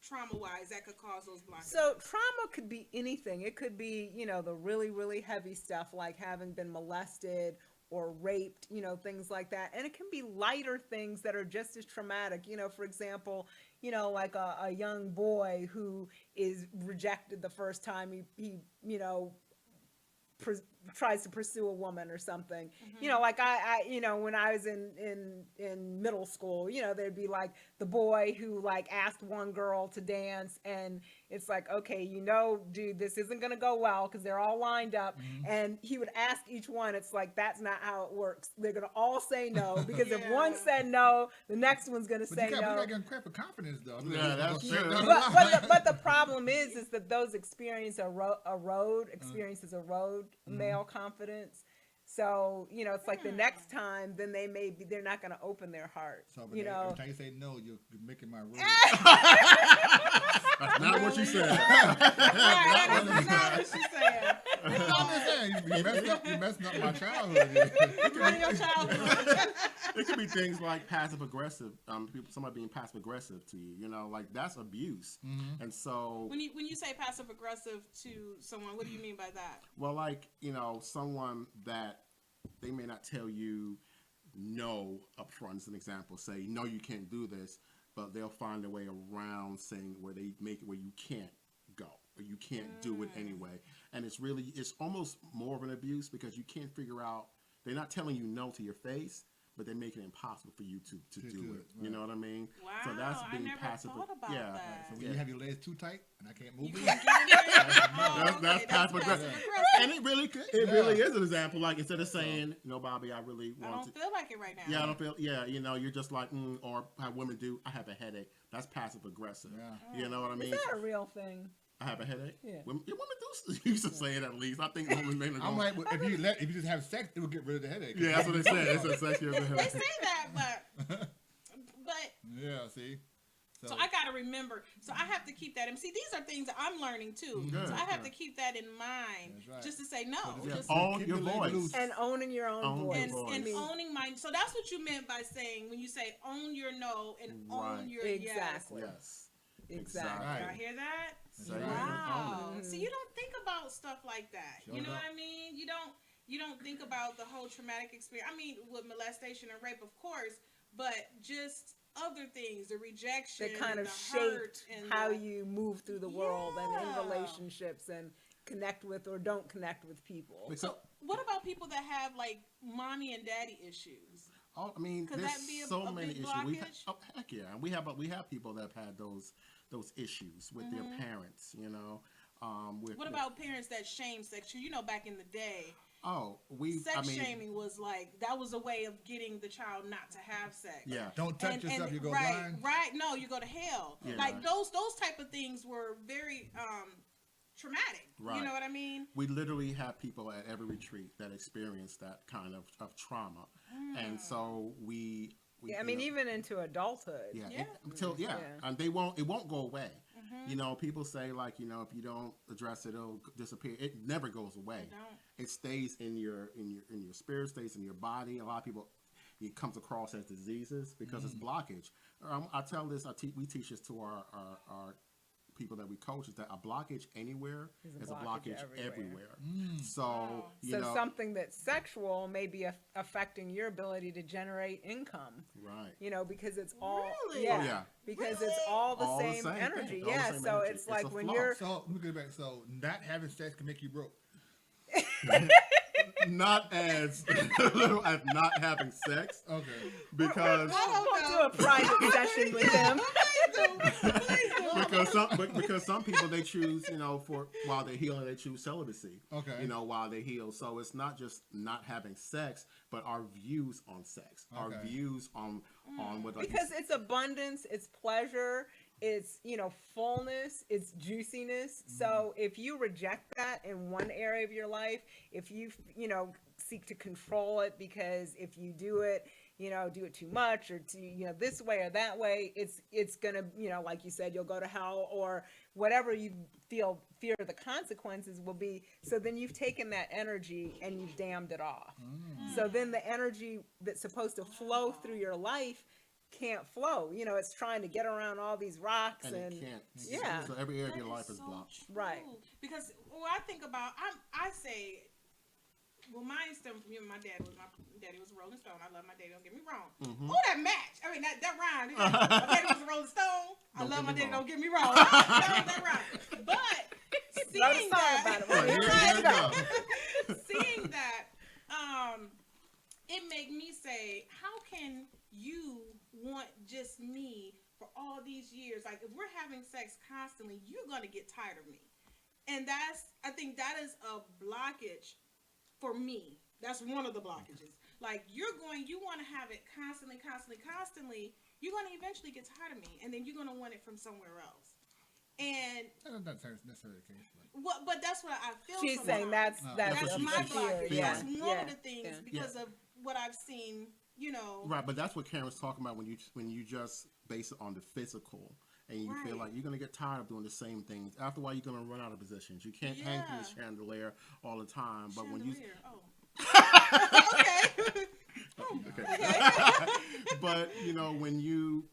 trauma-wise, that could cause those blockages? So trauma could be anything. It could be, the really, really heavy stuff like having been molested or raped, things like that. And it can be lighter things that are just as traumatic. For example, like a young boy who is rejected the first time he tries to pursue a woman or something. Like I when I was in middle school, there'd be like the boy who like asked one girl to dance, and it's like, okay, dude, this isn't gonna go well because they're all lined up, and he would ask each one. It's like, that's not how it works. They're gonna all say no because if one said no, the next one's gonna say no. You gotta get crap for confidence though. Yeah, that's true. But the problem is that those experiences erode male confidence. So it's like the next time, then they're not going to open their heart. So every time you say no, you're making my room. That's not what you said. That's not what she said. I'm just saying, you're messing up my childhood. Ruining your childhood. It could be things like passive aggressive. Somebody being passive aggressive to you. Like that's abuse. And so when you say passive aggressive to someone, what do you mean by that? Well, like someone that they may not tell you no up front, as an example. Say no, you can't do this, but they'll find a way around saying where they make it where you can't go or you can't do it anyway. And it's almost more of an abuse because you can't figure out. They're not telling you no to your face, but they make it impossible for you to do it. Right. You know what I mean? Wow, so that's being I never passive. thought about that. Right. So when you have your legs too tight and I can't move You it, can't get in there? Oh, That's okay, passive aggressive. aggressive. And it really is an example. Like instead of saying, "No, Bobby, I really I want don't to." feel like it right now. Yeah, I don't feel. Yeah, you're just like, or how women do. I have a headache. That's passive aggressive. Yeah. You know what I mean? Is that a real thing? I have a headache. Yeah. Women do used to say it at least. I think women mainly. I'm like, well, if you just have sex, it will get rid of the headache. Yeah, that's what they said. They said sex gives a They headache. say that, but Yeah, see. so I got to remember. So I have to keep that. And see, these are things that I'm learning too. Good, So I have good. to keep that in mind, That's right. just to say no. Yeah, Just, own keep your your leg voice. loose. And owning your own Own voice. your voice. and owning my. So that's what you meant by saying when you say own your no and own Right. your yes. Exactly. Yes. Exactly. Right. Y'all hear that? That's right. Wow. Own it. See, you don't think about stuff like that. Sure You know don't. what I mean? You don't think about the whole traumatic experience. I mean, with molestation and rape, of course, but just other things, the rejection, That kind of the hurt, shaped and how the, you move through the world and Yeah. in relationships and connect with or don't connect with people. So, what about people that have like mommy and daddy issues? Oh, I mean, Could there's that be so a many big issues. blockage? Heck yeah, and we have people that have had those issues with their parents. What about parents that shame sex? Back in the day, sex shaming was like that was a way of getting the child not to have sex. Yeah. Don't touch yourself, you go right, blind. Right, no, you go to hell. Yeah. Like those type of things were very traumatic. Right. You know what I mean? We literally have people at every retreat that experience that kind of trauma, and so we Yeah, I mean, even into adulthood. Yeah, Yeah. Yeah. and it won't go away. People say like, if you don't address it, it'll disappear. It never goes away. don't. It stays in your spirit, stays in your body. A lot of people, it comes across as diseases because it's blockage. I tell this, we teach this to our people that we coach, is that a blockage anywhere is a blockage everywhere. So, So something that's sexual may be affecting your ability to generate income. right. Because it's all Really? yeah, Oh, yeah. because it's all the same energy. thing, all the Yeah, same so energy. it's It's like a when flow. you're So let me get back. So not having sex can make you broke. Not as little as not having sex, Okay. because we'll do a private session with them. because some people, they choose, for while they're healing, they choose celibacy. Okay. While they heal. So it's not just not having sex, but our views on sex, our Okay. views on what, like, Because it's abundance, it's pleasure, it's fullness, it's juiciness. So if you reject that in one area of your life, if you seek to control it, because if you do it too much or this way or that way, it's gonna like you said, you'll go to hell or whatever you fear the consequences will be. So then you've taken that energy and you've dammed it off. So then the energy that's supposed to flow through your life can't flow. You know, it's trying to get around all these rocks And and it can't. yeah. So every area of That your life is is so blocked. true. Right. Because when I think about, I say, well, mine stemmed from you. My daddy was a Rolling Stone. I love my daddy. Don't get me wrong. Mm-hmm. Oh, that match. I mean, that rhyme. My daddy was a Rolling Stone. I Don't love get my me daddy. wrong. Don't get me wrong. that rhyme. But Wrote a seeing song that, about it. Well, Right? here you go. seeing that, it made me say, how can you want just me for all these years? Like, if we're having sex constantly, you're gonna get tired of me. And I think that is a blockage for me. That's one of the blockages. Like, you want to have it constantly. You're going to eventually get tired of me, and then you're going to want it from somewhere else. And That's not necessarily the case. But but that's what I feel. She's sometimes. saying that's That's a my fear. blockage. Yeah. That's one of the things because of what I've seen. Right, but that's what Karen was talking about when you just base it on the physical. And you feel like you're going to get tired of doing the same things. After a while, you're going to run out of positions. You can't hang from the chandelier all the time. But when you okay. okay. But when you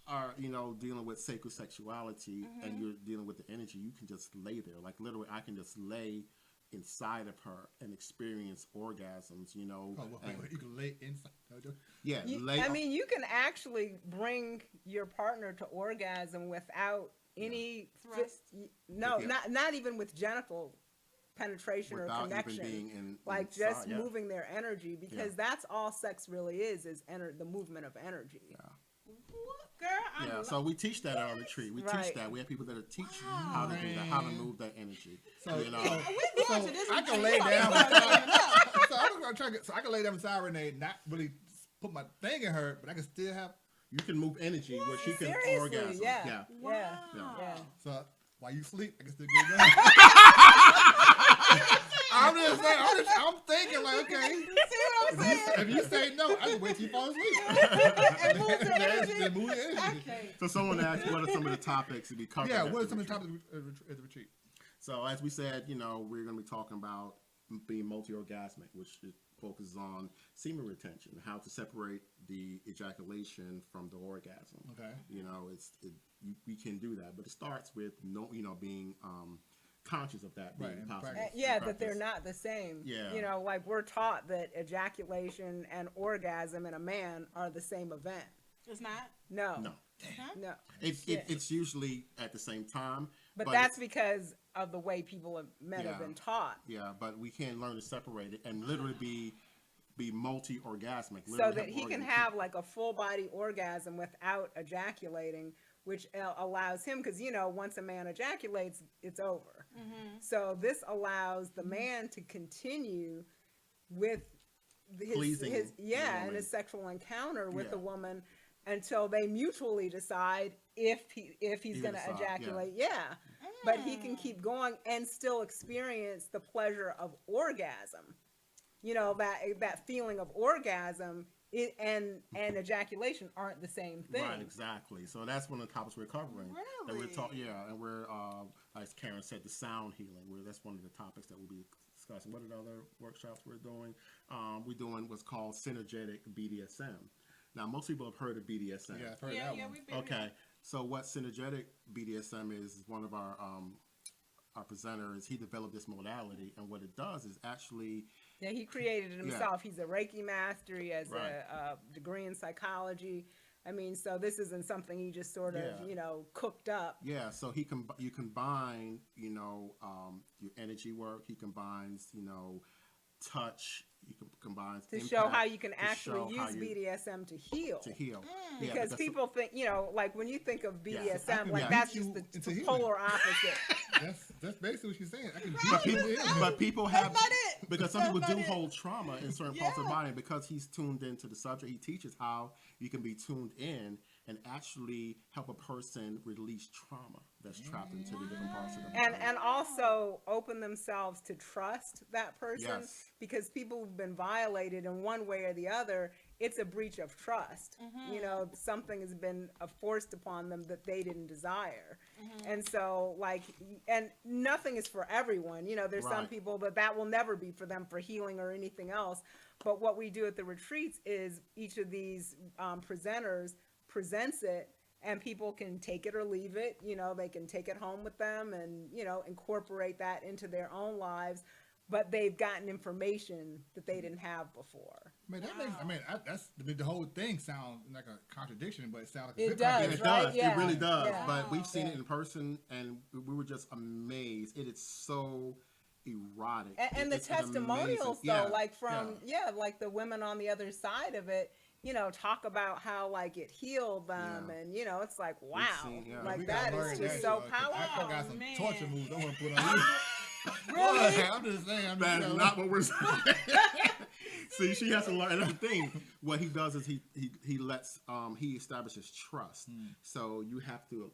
are dealing with sacred sexuality and you're dealing with the energy, you can just lay there. Like literally, I can just lay inside of her and experience orgasms. wait, you can lay inside. Yeah, I mean, you can actually bring your partner to orgasm without any Thrust? No, Yeah. not even with genital penetration Without or even connection. being like inside, just moving their energy, because that's all sex really is the movement of energy. Yeah. Girl, Yeah, so we teach that at our retreat. We teach that. We have people that teach how to do that, how to move that energy. So, I I can lay down. So I can lay down beside Renee, not really put my thing in her, but I can still have. You can move energy where she can Seriously, orgasm. yeah. So while you sleep, I can still get it done. I'm just saying. I'm thinking like, okay. If you say no, I can wait till you fall asleep. And move the energy. Move the energy. Okay. So someone asked, what are some of the topics to be covered? Yeah, at what are the some of the retreat? topics at the retreat? So as we said, we're going to be talking about being multi-orgasmic, which focuses on semen retention, how to separate the ejaculation from the orgasm. Okay. We can do that, but it starts with being conscious of that being Right, possible. That they're not the same. Yeah. Like we're taught that ejaculation and orgasm in a man are the same event. It's not? No. No. No. It's usually at the same time. But that's because of the way men have been taught. Yeah, but we can learn to separate it and literally be multi-orgasmic. So that he can have like a full body orgasm without ejaculating, which allows him, because once a man ejaculates, it's over. Mm-hmm. So this allows the man to continue with his his sexual encounter with the woman until they mutually decide if he's going to ejaculate. But he can keep going and still experience the pleasure of orgasm. That feeling of orgasm and ejaculation aren't the same thing. Right, exactly. So that's one of the topics we're covering. Really? And we're as Karen said, the sound healing. That's one of the topics that we'll be discussing. What are the other workshops we're doing? We're doing what's called synergetic BDSM. Now, most people have heard of BDSM. Yeah, I've heard that one. we've been Okay, so what synergetic BDSM is one of our presenters. He developed this modality, and what it does is actually he created it himself. He's a Reiki master. He has a degree in psychology. I mean, so this isn't something he just sort of cooked up. Yeah, so you combine your energy work. He combines touch. You can combine to show how you can actually use BDSM to heal. Because people think, like when you think of BDSM, that's just the polar opposite. That's basically what she's saying. But people have, That's not it. because some That's people not do it. hold trauma in certain parts of the body. And because he's tuned into the subject, he teaches how you can be tuned in and actually help a person release trauma that's trapped into the different parts of the body. And also open themselves to trust that person. Yes. Because people who've been violated in one way or the other, it's a breach of trust. Something has been forced upon them that they didn't desire. And so and nothing is for everyone. There's some people that will never be for them for healing or anything else. But what we do at the retreats is each of these presenters presents it, and people can take it or leave it. You know, they can take it home with them and, you know, incorporate that into their own lives. But they've gotten information that they didn't have before. Man, that makes. I mean, the whole thing sounds like a contradiction, but it sounds like a It good does, contradiction. It right? does. Yeah. It really does. Yeah. But we've seen Yeah. it in person, and we were just amazed. It is so erotic. And the It's an testimonials, amazing- though, yeah, like from, like the women on the other side of it, you know, talk about how, like, it healed them. Yeah. And, you know, it's like, wow. seen- yeah. Like, We got that learned is that, just so you know, 'cause powerful. I got some Man. torture moves I want to put on you. Really? I'm just saying. That is not what we're saying. See, she has to learn. Another thing, what he does is he lets he establishes trust. So you have to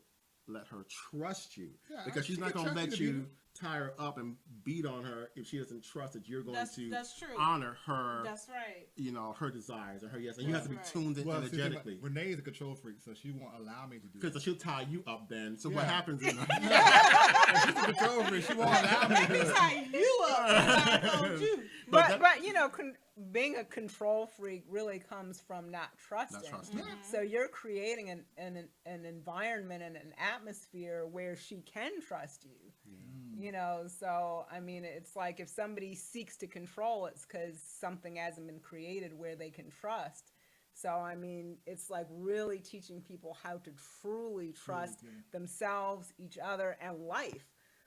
let her trust you, Yeah, because she's she not can going to trust let you to you tie her up and beat on her if she doesn't trust that you're going That's to true. honor her. That's right. You know, her desires and her yes, and you have to be That's tuned in Well, see, energetically. Renee is a control freak, so she won't allow me to do Because that. she'll tie you up then. So what Yeah. happens is She's a control freak. She won't allow me to do it. Tie you up. I told you. But you know, being a control freak really comes from not trusting. trusting. So you're creating an environment and an atmosphere where she can trust you. You know, so I mean, it's like if somebody seeks to control, it's because something hasn't been created where they can trust. So I mean, it's like really teaching people how to truly trust themselves, each other, and life.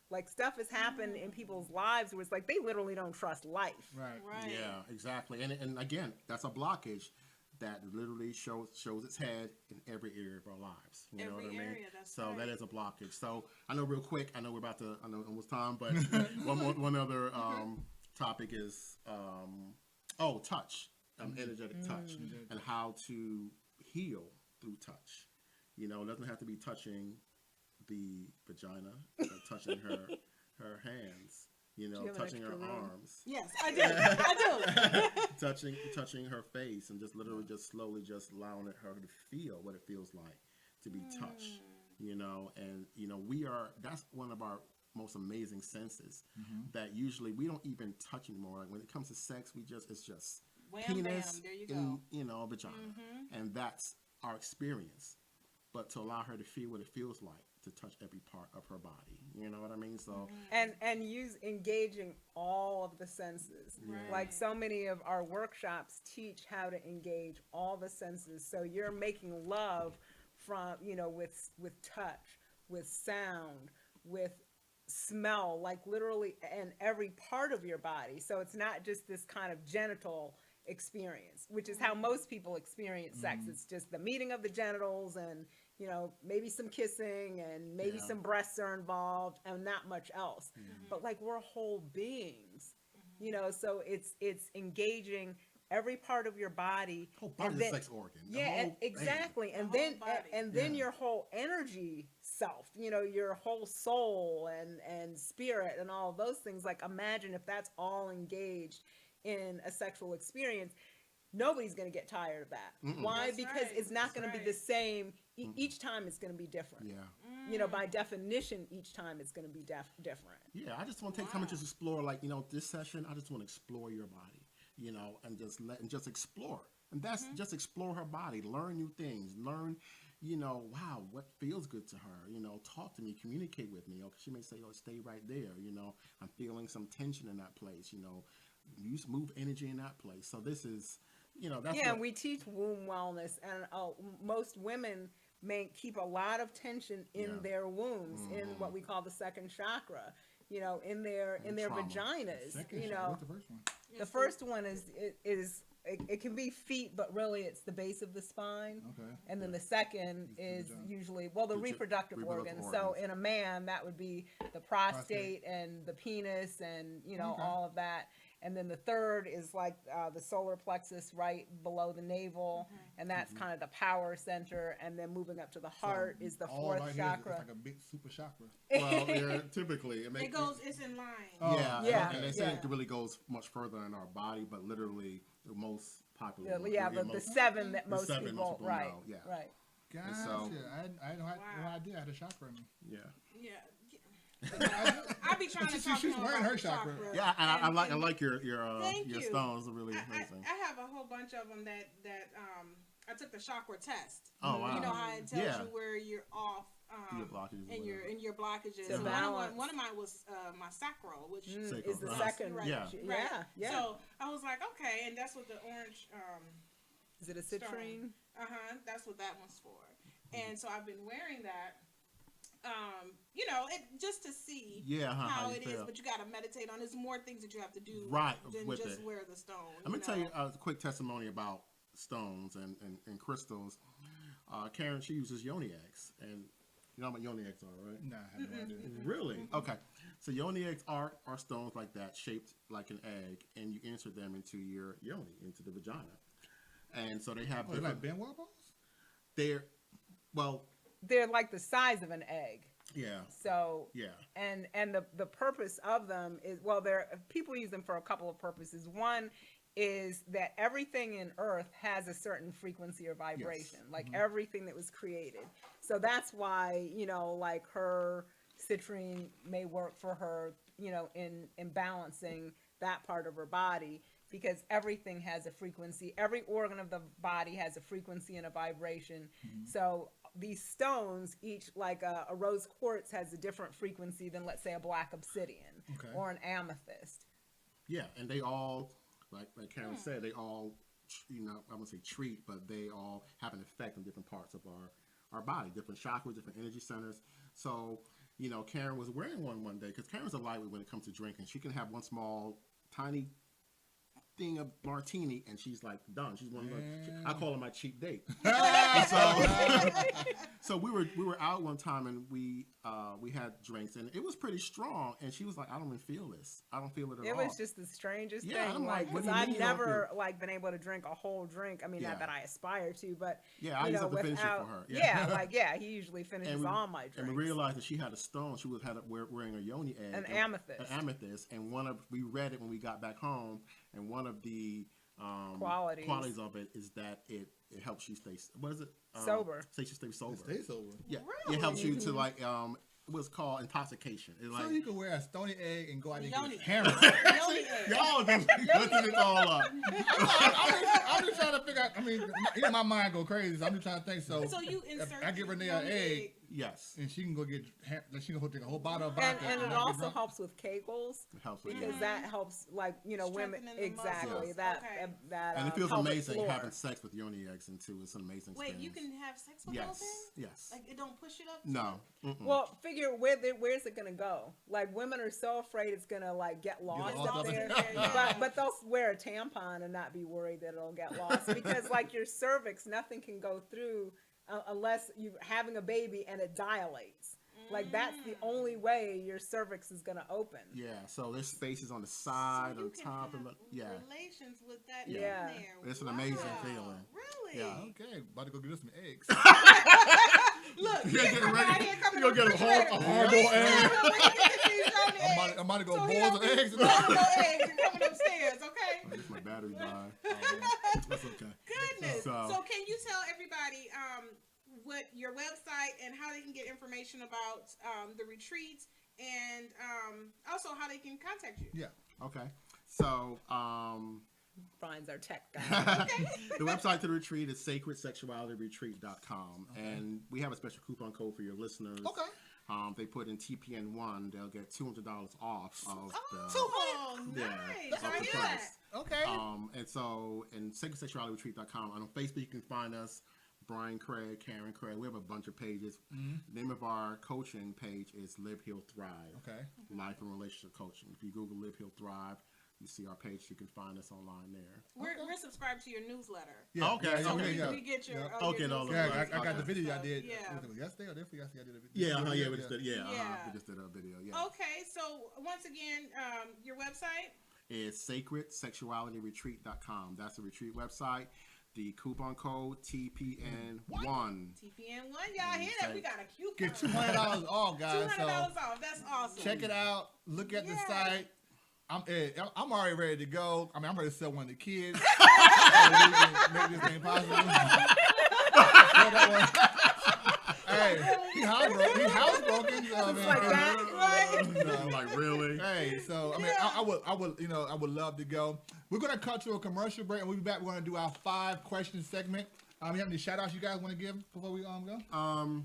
Like, stuff has happened in people's lives where it's like they literally don't trust life. Right. Right. Yeah, exactly. And again, that's a blockage that literally shows its head in every area of our lives. You know Every what I mean? area, that's so right. that is a blockage. So I know real quick, I know we're about to, I know almost time, but one other topic is touch, energetic touch, and how to heal through touch. You know, it doesn't have to be touching the vagina, but touching her hands. You know, Do you have an touching her extra room? arms. Yes, I do. I do. touching her face, and just literally just slowly just allowing her to feel what it feels like to be touched. You know, and you know, that's one of our most amazing senses that usually we don't even touch anymore. Like when it comes to sex, it's just Wham, penis bam, there you in, go. you know, vagina. And that's our experience. But to allow her to feel what it feels like to touch every part of her body. You know what I mean? So And engaging all of the senses. Right. Like, so many of our workshops teach how to engage all the senses. So you're making love from, you know, with touch, with sound, with smell, like literally in every part of your body. So it's not just this kind of genital experience, which is how most people experience sex. It's just the meeting of the genitals and, you know, maybe some kissing and maybe Yeah. some breasts are involved and not much else. But like, we're whole beings, you know, so it's engaging every part of your body. whole body and is a sex organ. The Yeah, whole exactly. And The whole then body. and then Yeah. your whole energy self, you know, your whole soul and spirit and all of those things. Like, imagine if that's all engaged in a sexual experience. Nobody's going to get tired of that. Why? That's Because right. it's not That's going to be right. the same. Each time it's going to be different. Yeah. You know, by definition, each time it's going to be different. Yeah, I just want to take time and just explore, like, you know, this session, I just want to explore your body, you know, and just explore. And that's just explore her body, learn new things, learn, you know, wow, what feels good to her, you know, talk to me, communicate with me. She may say, oh, stay right there, you know, I'm feeling some tension in that place, you know, move energy in that place. So this is, you know, that's Yeah, what, we teach womb wellness, and most women may keep a lot of tension in Yeah. their wombs, in what we call the second chakra. You know, in their trauma. vaginas. Second You shot. know, What's the first one? the first one is it can be feet, but really it's the base of the spine. Okay. And then the second is vagina. usually, well, the reproductive reproductive organs. So organs. in a man, that would be the prostate and the penis and, you know, Okay. all of that. And then the third is like the solar plexus right below the navel. And that's kind of the power center. And then moving up to the heart is the All fourth right here is- chakra. It's like a big super chakra. well, yeah, typically, It's in line. yeah, Yeah, and they say yeah. it really goes much further in our body, but literally the most popular. Yeah, one, yeah, really the most- seven that the most seven people, most people right, know, yeah. right. Gotcha. so- I had no Wow. idea I had a chakra in me. Yeah. Yeah. I be trying to talk to She's him wearing about her the chakra. Yeah, and I like your Thank your you. stones are really I amazing. have a whole bunch of them that I took the chakra test. Oh wow. You know how it tells Yeah. you where you're off Your blockages. and your blockages. To And balance. one of mine was my sacral, which Sacral, Is the right. second. Right. Yeah. Yeah. Yeah. So I was like, okay, and that's what the orange Is it a citrine? that's what that one's for. And so I've been wearing that. You know, it just to see how you it is, feel. but you got to meditate on. There's more things that you have to do Right, than with just it. wear the stone. Let me tell you a quick testimony about stones and crystals. Karen, she uses yoni eggs, and you know what yoni eggs are, right? Nah, I have no idea. Really? Okay. So yoni eggs are stones like that, shaped like an egg, and you insert them into your yoni, into the vagina. And so they have Oh, they're like Ben Wobbles? they're well, They're like the size of an egg. yeah, So yeah, and the purpose of them is, well, there people use them for a couple of purposes. One is that everything in earth has a certain frequency or vibration, like everything that was created. So that's why, you know, like her citrine may work for her, you know, in balancing that part of her body, because everything has a frequency. Every organ of the body has a frequency and a vibration. So these stones, each, like a rose quartz has a different frequency than, let's say, a black obsidian or an amethyst. yeah, and they all, like Karen said, they all, you know, I wouldn't say treat, but they all have an effect on different parts of our body, different chakras, different energy centers. So, you know, Karen was wearing one day, because Karen's a lightweight when it comes to drinking. She can have one small, tiny thing of martini, and she's like done. She's one of the, I call her my cheap date. And so we were out one time, and we had drinks, and it was pretty strong. And she was like, "I don't even feel this. I don't feel it at all." It was just the strangest Yeah, thing. I'm like, what Because do you mean I've you don't never like been able to drink a whole drink. I mean, Yeah. not that I aspire to, but Yeah, I you used know, to finish it without, for her. yeah, he usually finishes all my drinks. And we realized that she had a stone. She was wearing a yoni egg, An amethyst. An amethyst, and we read it when we got back home, and one of the Qualities of it is that it helps you stay. What is it? Sober. Stay sober. Stay sober. Yeah, Really? it helps you to like what's called intoxication. It's So like you can wear a stony egg and go out and Yoni. get hammered. Yoni egg. y'all just looking it all up. I'm just trying to figure out. I mean, even my mind go crazy. So I'm just trying to think. So So you if insert I give Renee yoni an egg, Yes, and she can go get, she can go take a whole bottle of and vodka. it not also get drunk. helps with kegels, it helps with because that helps, like, you know, women, Strengthening the exactly, muscles. that Okay. that and it feels pelvic amazing floor. having sex with yoni eggs too. It's an amazing Wait, experience. you can have sex with those Yes, things? yes. Like it don't push it up? No. Well, figure where's it gonna go? Like, women are so afraid it's gonna like get lost lost up up there, there. Yeah. but they'll wear a tampon and not be worried that it'll get lost, because like your cervix, nothing can go through unless you're having a baby and it dilates. Like that's the only way your cervix is gonna open. Yeah, so there's spaces on the side, So you on can top, have and yeah. relations with that Yeah. in there. It's an amazing Wow. feeling. Really? Yeah. Okay, about to go get us some eggs. Look, You're getting come ready. out here, come You're in gonna the get a refrigerator. hard-boiled egg. I'm about to go So boil he some don't eggs. be boiling no eggs and coming upstairs, okay? I guess my battery died. That's okay. Goodness. So- So can you tell everybody what your website and how they can get information about the retreats, and also how they can contact you? Yeah. Okay. So, Brian's our tech guy. the website to the retreat is sacredsexualityretreat.com. And we have a special coupon code for your listeners. Okay. They put in TPN1, they'll get $200 off of the Oh, yeah, nice. of I the hear price. that. Okay. And so, in sacredsexualityretreat.com, and on Facebook you can find us, Brian Craig, Karen Craig. We have a bunch of pages. The name of our coaching page is Live, Heal, Thrive. Okay. Life and relationship coaching. If you Google Live, Heal, Thrive, you see our page. You can find us online there. We're subscribed to your newsletter. Yeah. Okay, Yeah, okay, yeah. We get your Yeah. Okay, your no, newsletter. Yeah, I got the and video I stuff. did. Yeah. Was it yesterday or yesterday? I did a video. Yeah, we just did. Yeah. We just did a video. Yeah, Okay, so once again, your website. it's sacredsexualityretreat.com. That's the retreat website. The coupon code TPN1. TPN1, y'all hear that? We got a coupon. Get $200 off, guys. $200 So off. That's awesome. check it out. Look at the Yeah. site. I'm already ready to go. I mean, I'm ready to sell one of the kids. So we can make this thing possible. Hey, he housebroken. So, I mean, Like that, Really? Hey, so I mean, I would love to go. We're gonna cut to a commercial break, and we'll be back. We're gonna do our 5 question segment. You have any shout outs you guys want to give before we go?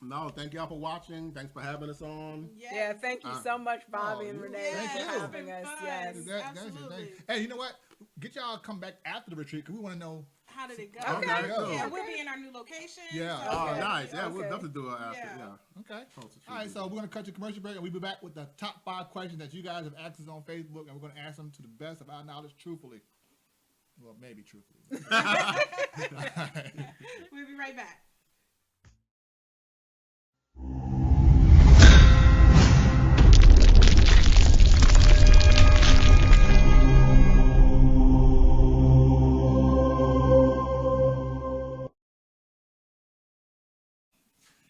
No, thank y'all for watching. Thanks for having us on. Yes. Yeah, thank you so much, Bobby and Renee, Thank for you. having us. Fun. Yes. Absolutely. Hey, you know what? Get y'all to come back after the retreat because we want to know. How did it go? Okay, cool. Yeah, we'll be in our new location. Yeah. so- Oh, Okay. nice. Yeah, Okay. we'd love to do it after. Yeah. Yeah. Okay. Post a All right, tribute. so we're going to cut to commercial break, and we'll be back with the top 5 questions that you guys have asked us on Facebook, and we're going to ask them to the best of our knowledge, truthfully. Well, maybe truthfully. We'll be right back.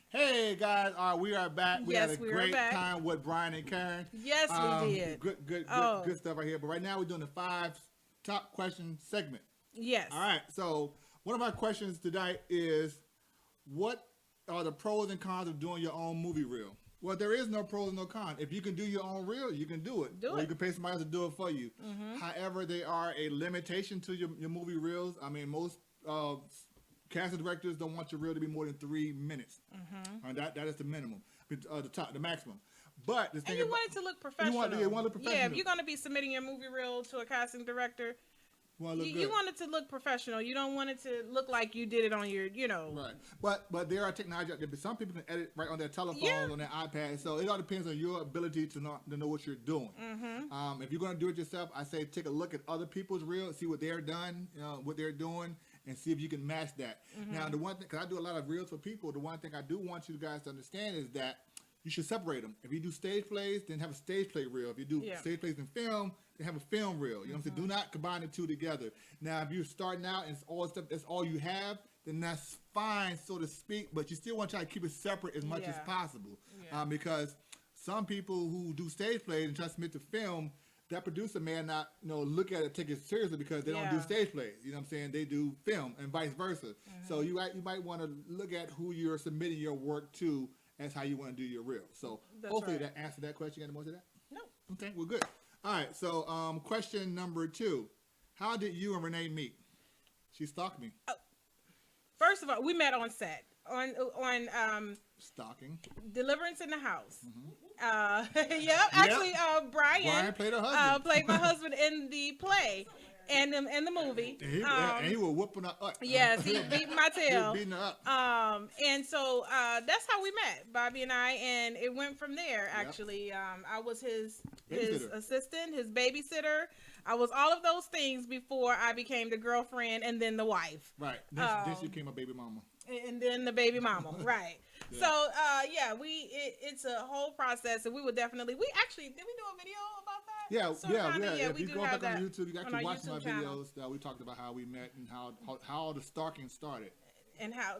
Hey guys, all right, we are back. We Yes, had a we are great back. time with Brian and Karen. Yes, we did. Good Oh. stuff right here. But right now we're doing the 5 top question segment. Yes. All right, so one of my questions tonight is, what are the pros and cons of doing your own movie reel? Well, there is no pros and no cons. If you can do your own reel, you can do it. Do or it. you can pay somebody else to do it for you. However, there are a limitation to your movie reels. I mean, most casting directors don't want your reel to be more than 3 minutes. That is the minimum, the maximum. But the thing And you about- want it to look professional. You want to look Yeah, professional. if you're going to be submitting your movie reel to a casting director, wanna look you good. want it to look professional. You don't want it to look like you did it on your, Right, but there are technology out there. But some people can edit right on their telephone, Yeah. on their iPad. So it all depends on your ability to know what you're doing. If you're going to do it yourself, I say take a look at other people's reels, see what they're done, what they're doing, and see if you can match that. Now, the one thing, because I do a lot of reels for people, the one thing I do want you guys to understand is that you should separate them. If you do stage plays, then have a stage play reel. If you do Yeah. stage plays in film, then have a film reel. You know what I'm saying? Do not combine the two together. Now, if you're starting out and it's all stuff, that's all you have, then that's fine, so to speak. But you still want to try to keep it separate as much as Yeah. possible, Yeah. because some people who do stage plays and try to submit to film, that producer may not, look at it, take it seriously because they don't do Yeah. stage plays. You know what I'm saying? They do film and vice versa. So you might want to look at who you're submitting your work to as how you want to do your reel. So That's hopefully right. that answered that question. You got any more to that? No. Okay, well, good. All right, so question number 2. How did you and Renee meet? She stalked me. First of all, we met on set on Stalking. Deliverance in the House. Yep. Actually, Brian Brian played her husband. played my husband in the play and in the movie. And he was whooping her up. Yes, he beat my He was tail. beating her up. And so that's how we met, Bobby and I, and it went from there. Actually, I was his Babysitter. assistant, his babysitter. I was all of those things before I became the girlfriend and then the wife. Right. Then she became a baby mama. And then the baby mama, right? Yeah. So, it's a whole process, and we did we do a video about that? Yeah, So yeah. kinda, If we you do go have back on that YouTube, you can on actually our watch my YouTube channel. videos that we talked about how we met and how the stalking started. And how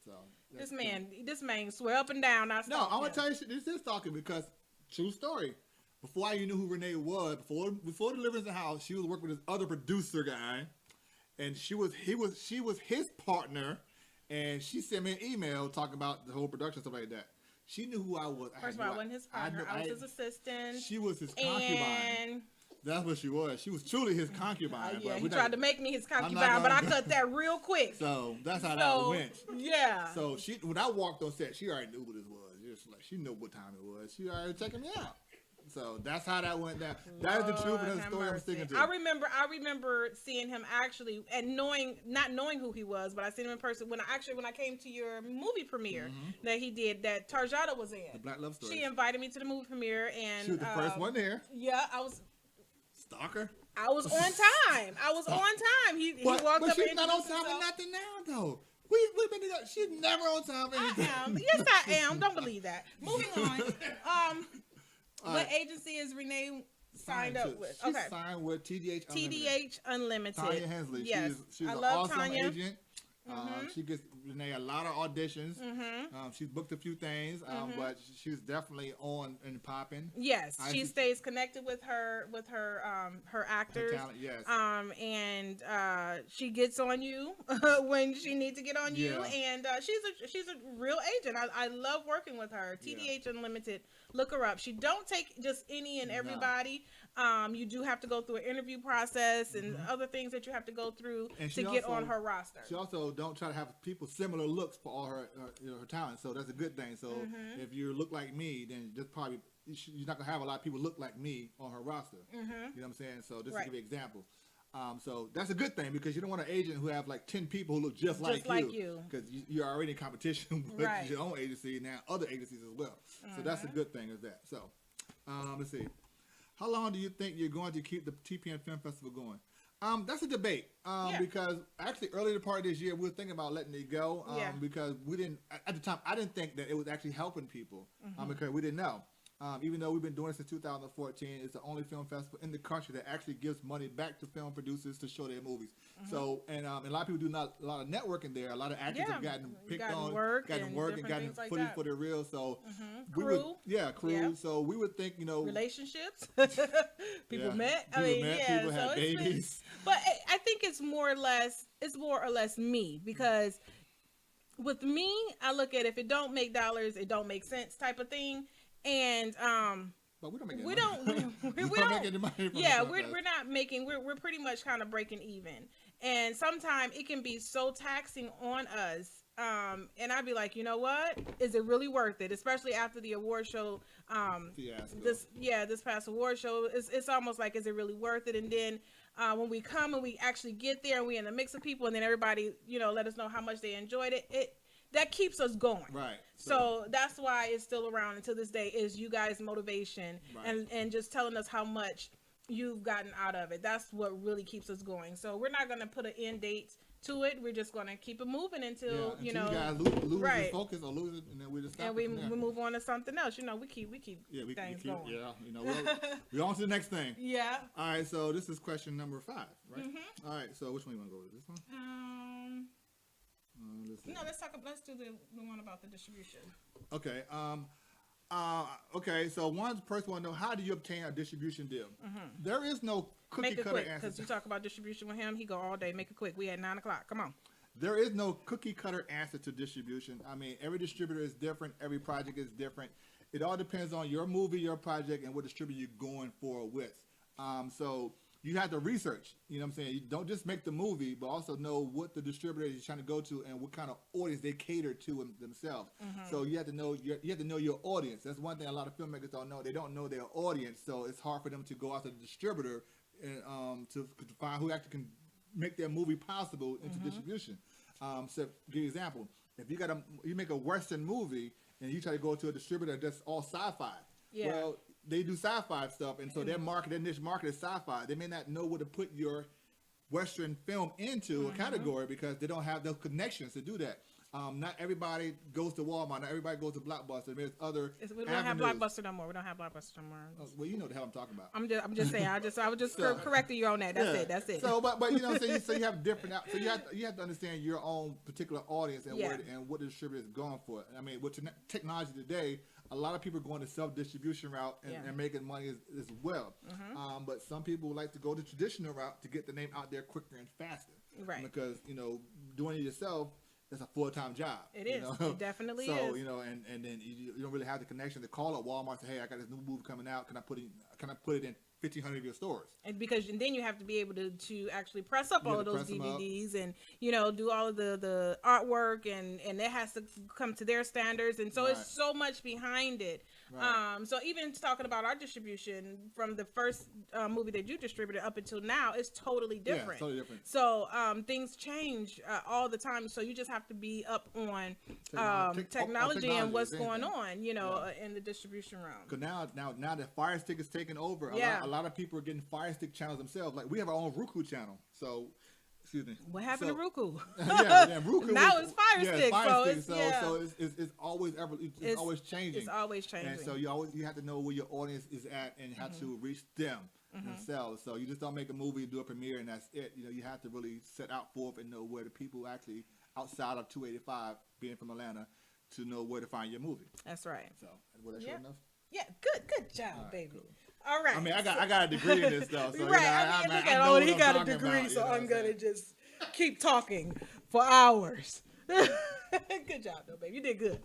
So this that's man swear up and down. I No, I want to tell you this is stalking because true story. Before I even knew who Renee was, before Deliverance in the House, she was working with this other producer guy, and she was his partner, and she sent me an email talking about the whole production stuff like that. She knew who I was. First of all, I wasn't his partner. I was his assistant. She was his concubine. And That's what she was. She was truly his concubine. yeah, but he we're tried not- to make me his not concubine, but I gonna- cut that real quick. So that's how that So, went. yeah. So when I walked on set, she already knew who this was. Just like she knew what time it was. She already checking me out. So that's how that went down. That is the truth, and Lord that's the have story I'm mercy. sticking to. I remember seeing him actually, and not knowing who he was, but I seen him in person when I came to your movie premiere that he did, that Tarjata was in. The Black Love Story. She invited me to the movie premiere, and She was the first one there. Yeah, I was Stalker. on time. I was on time. He walked But up she's and not on introduced time with himself. nothing now, though. We've been together. She's never on time with I anything. am. Yes, I am. Don't believe that. Moving on. What right. agency is Renee signed up with? She Okay. signed with TDH Unlimited. TDH Unlimited. Tanya Hensley. Yes. She's I an love awesome Tanya. agent. She gets Renee a lot of auditions. She's booked a few things, but she's definitely on and popping. Yes, I she just- stays connected with her actors. Her talent, yes. And she gets on you when she needs to get on you, Yeah. and she's a real agent. I love working with her. TDH Unlimited Look her up. She don't take just any and everybody. You do have to go through an interview process and other things that you have to go through And to she get also- on her roster. She also don't try to have people similar looks for all her her talent, so that's a good thing. So if you look like me, then just probably you're not gonna have a lot of people look like me on her roster. You know what I'm saying? So just to give you an example. So that's a good thing because you don't want an agent who have like 10 people who look just like you. Because you're already in competition with your own agency and now other agencies as well. So that's a good thing is that. So let's see. How long do you think you're going to keep the TPN Film Festival going? That's a debate because actually earlier part of this year we were thinking about letting it go because we didn't at the time I didn't think that it was actually helping people because we didn't know. Even though we've been doing it since 2014, it's the only film festival in the country that actually gives money back to film producers to show their movies. So, and a lot of people do a lot of networking there. A lot of actors have gotten picked on, gotten work and gotten like footage for their reels. So, crew. Crew. Yeah. So we would think, relationships, people met. People so had babies. But I think it's more or less me because with me, I look at if it don't make dollars, it don't make sense type of thing. And but we don't make any we money. don't we don't make any money from we're not making we're pretty much kind of breaking even, and sometimes it can be so taxing on us, and I'd be like, you know what, is it really worth it, especially after the award show this past award show. It's almost like, is it really worth it? And then when we come and we actually get there and we in a mix of people and then everybody let us know how much they enjoyed it, that keeps us going. Right. So that's why it's still around until this day, is you guys' motivation and just telling us how much you've gotten out of it. That's what really keeps us going. So we're not going to put an end date to it. We're just going to keep it moving until you guys lose your focus or lose it, and then we just stop. And we move on to something else. We keep things going. We're on to the next thing. Yeah. All right. So this is question number 5, right? All right. So which one you want to go with? This one? Let's do the one about the distribution. Okay. Okay. So one person want to know, how do you obtain a distribution deal? There is no cookie cutter answer. Because you talk about distribution with him, he go all day. Make it quick. We at 9:00. Come on. There is no cookie cutter answer to distribution. I mean, every distributor is different. Every project is different. It all depends on your movie, your project, and what distributor you're going for with. So you have to research, you know what I'm saying? You don't just make the movie, but also know what the distributor is trying to go to and what kind of audience they cater to themselves. So you have to know your audience. That's one thing a lot of filmmakers don't know. They don't know their audience, so it's hard for them to go out to the distributor and to find who actually can make their movie possible into distribution. So give you an example. If you make a Western movie and you try to go to a distributor that's all sci-fi, well, they do sci-fi stuff, and so their niche market is sci-fi. They may not know where to put your Western film into a category because they don't have those connections to do that. Not everybody goes to Walmart. Not everybody goes to Blockbuster. There's other We don't have Blockbuster no more. Well, you know the hell I'm talking about. I'm just saying. I was just correcting you on that. That's it. So, but you know, so you have different. So you have to understand your own particular audience and what the distributor is going for. I mean, with technology today, a lot of people are going the self-distribution route and making money as well. But some people like to go the traditional route to get the name out there quicker and faster. Right. Because doing it yourself, it's a full-time job. It is. It definitely is. So, and then you don't really have the connection to call up Walmart and say, hey, I got this new movie coming out. Can I put it in 1,500 of your stores? And then you have to be able to actually press up all of those DVDs and, do all of the artwork and it has to come to their standards. And so it's so much behind it. Right. So even talking about our distribution from the first movie that you distributed up until now, it's totally different. Yeah, totally different. So things change all the time. So you just have to be up on technology and what's going on, in the distribution realm. Because now that Fire Stick is taking over, a lot of people are getting Fire Stick channels themselves. Like we have our own Roku channel. So, excuse me. What happened to Roku? Roku. Now it's Fire Stick. So it's always always changing. It's always changing. And so you have to know where your audience is at and how to reach them themselves. So you just don't make a movie and do a premiere and that's it. You have to really set out forth and know where the people actually outside of 285, being from Atlanta, to know where to find your movie. That's right. So was that short enough? Yeah, good job, baby. Cool. All right. I mean, I got a degree in this stuff. So, right. He got a degree, so I'm gonna just keep talking for hours. Good job, though, baby. You did good.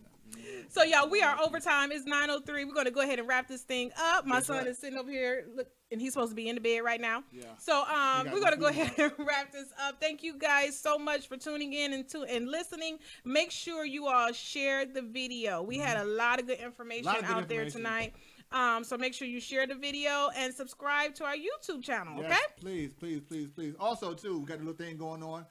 So y'all, we are overtime. It's 9:03. We're gonna go ahead and wrap this thing up. My son is sitting over here, look, and he's supposed to be in the bed right now. Yeah. So we're gonna go ahead and wrap this up. Thank you guys so much for tuning in and listening. Make sure you all share the video. We had a lot of good information out there tonight. So make sure you share the video and subscribe to our YouTube channel. Yes, Okay? please, please, please, please. Also, too, we got a little thing going on.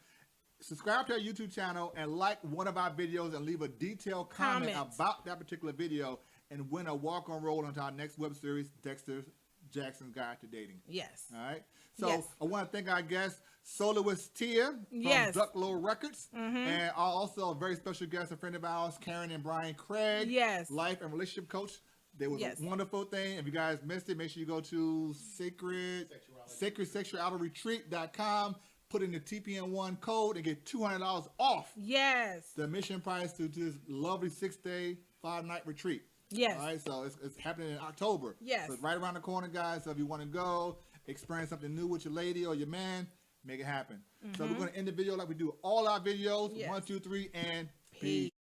Subscribe to our YouTube channel and like one of our videos and leave a detailed comment about that particular video and win a walk-on roll onto our next web series, Dexter Jackson's Guide to Dating. Yes. All right. So I want to thank our guest, soloist Tia from Ducklow Records, and also a very special guest, a friend of ours, Karen and Brian Craig, life and relationship coach. They was a wonderful thing. If you guys missed it, make sure you go to sacredsexualityretreat.com. Put in the TPN1 code and get $200 off. Yes. The admission price to this lovely 6-day, 5-night retreat. Yes. All right. So it's happening in October. Yes. So it's right around the corner, guys. So if you want to go, experience something new with your lady or your man, make it happen. So we're going to end the video like we do all our videos. 1, 2, 3, and peace.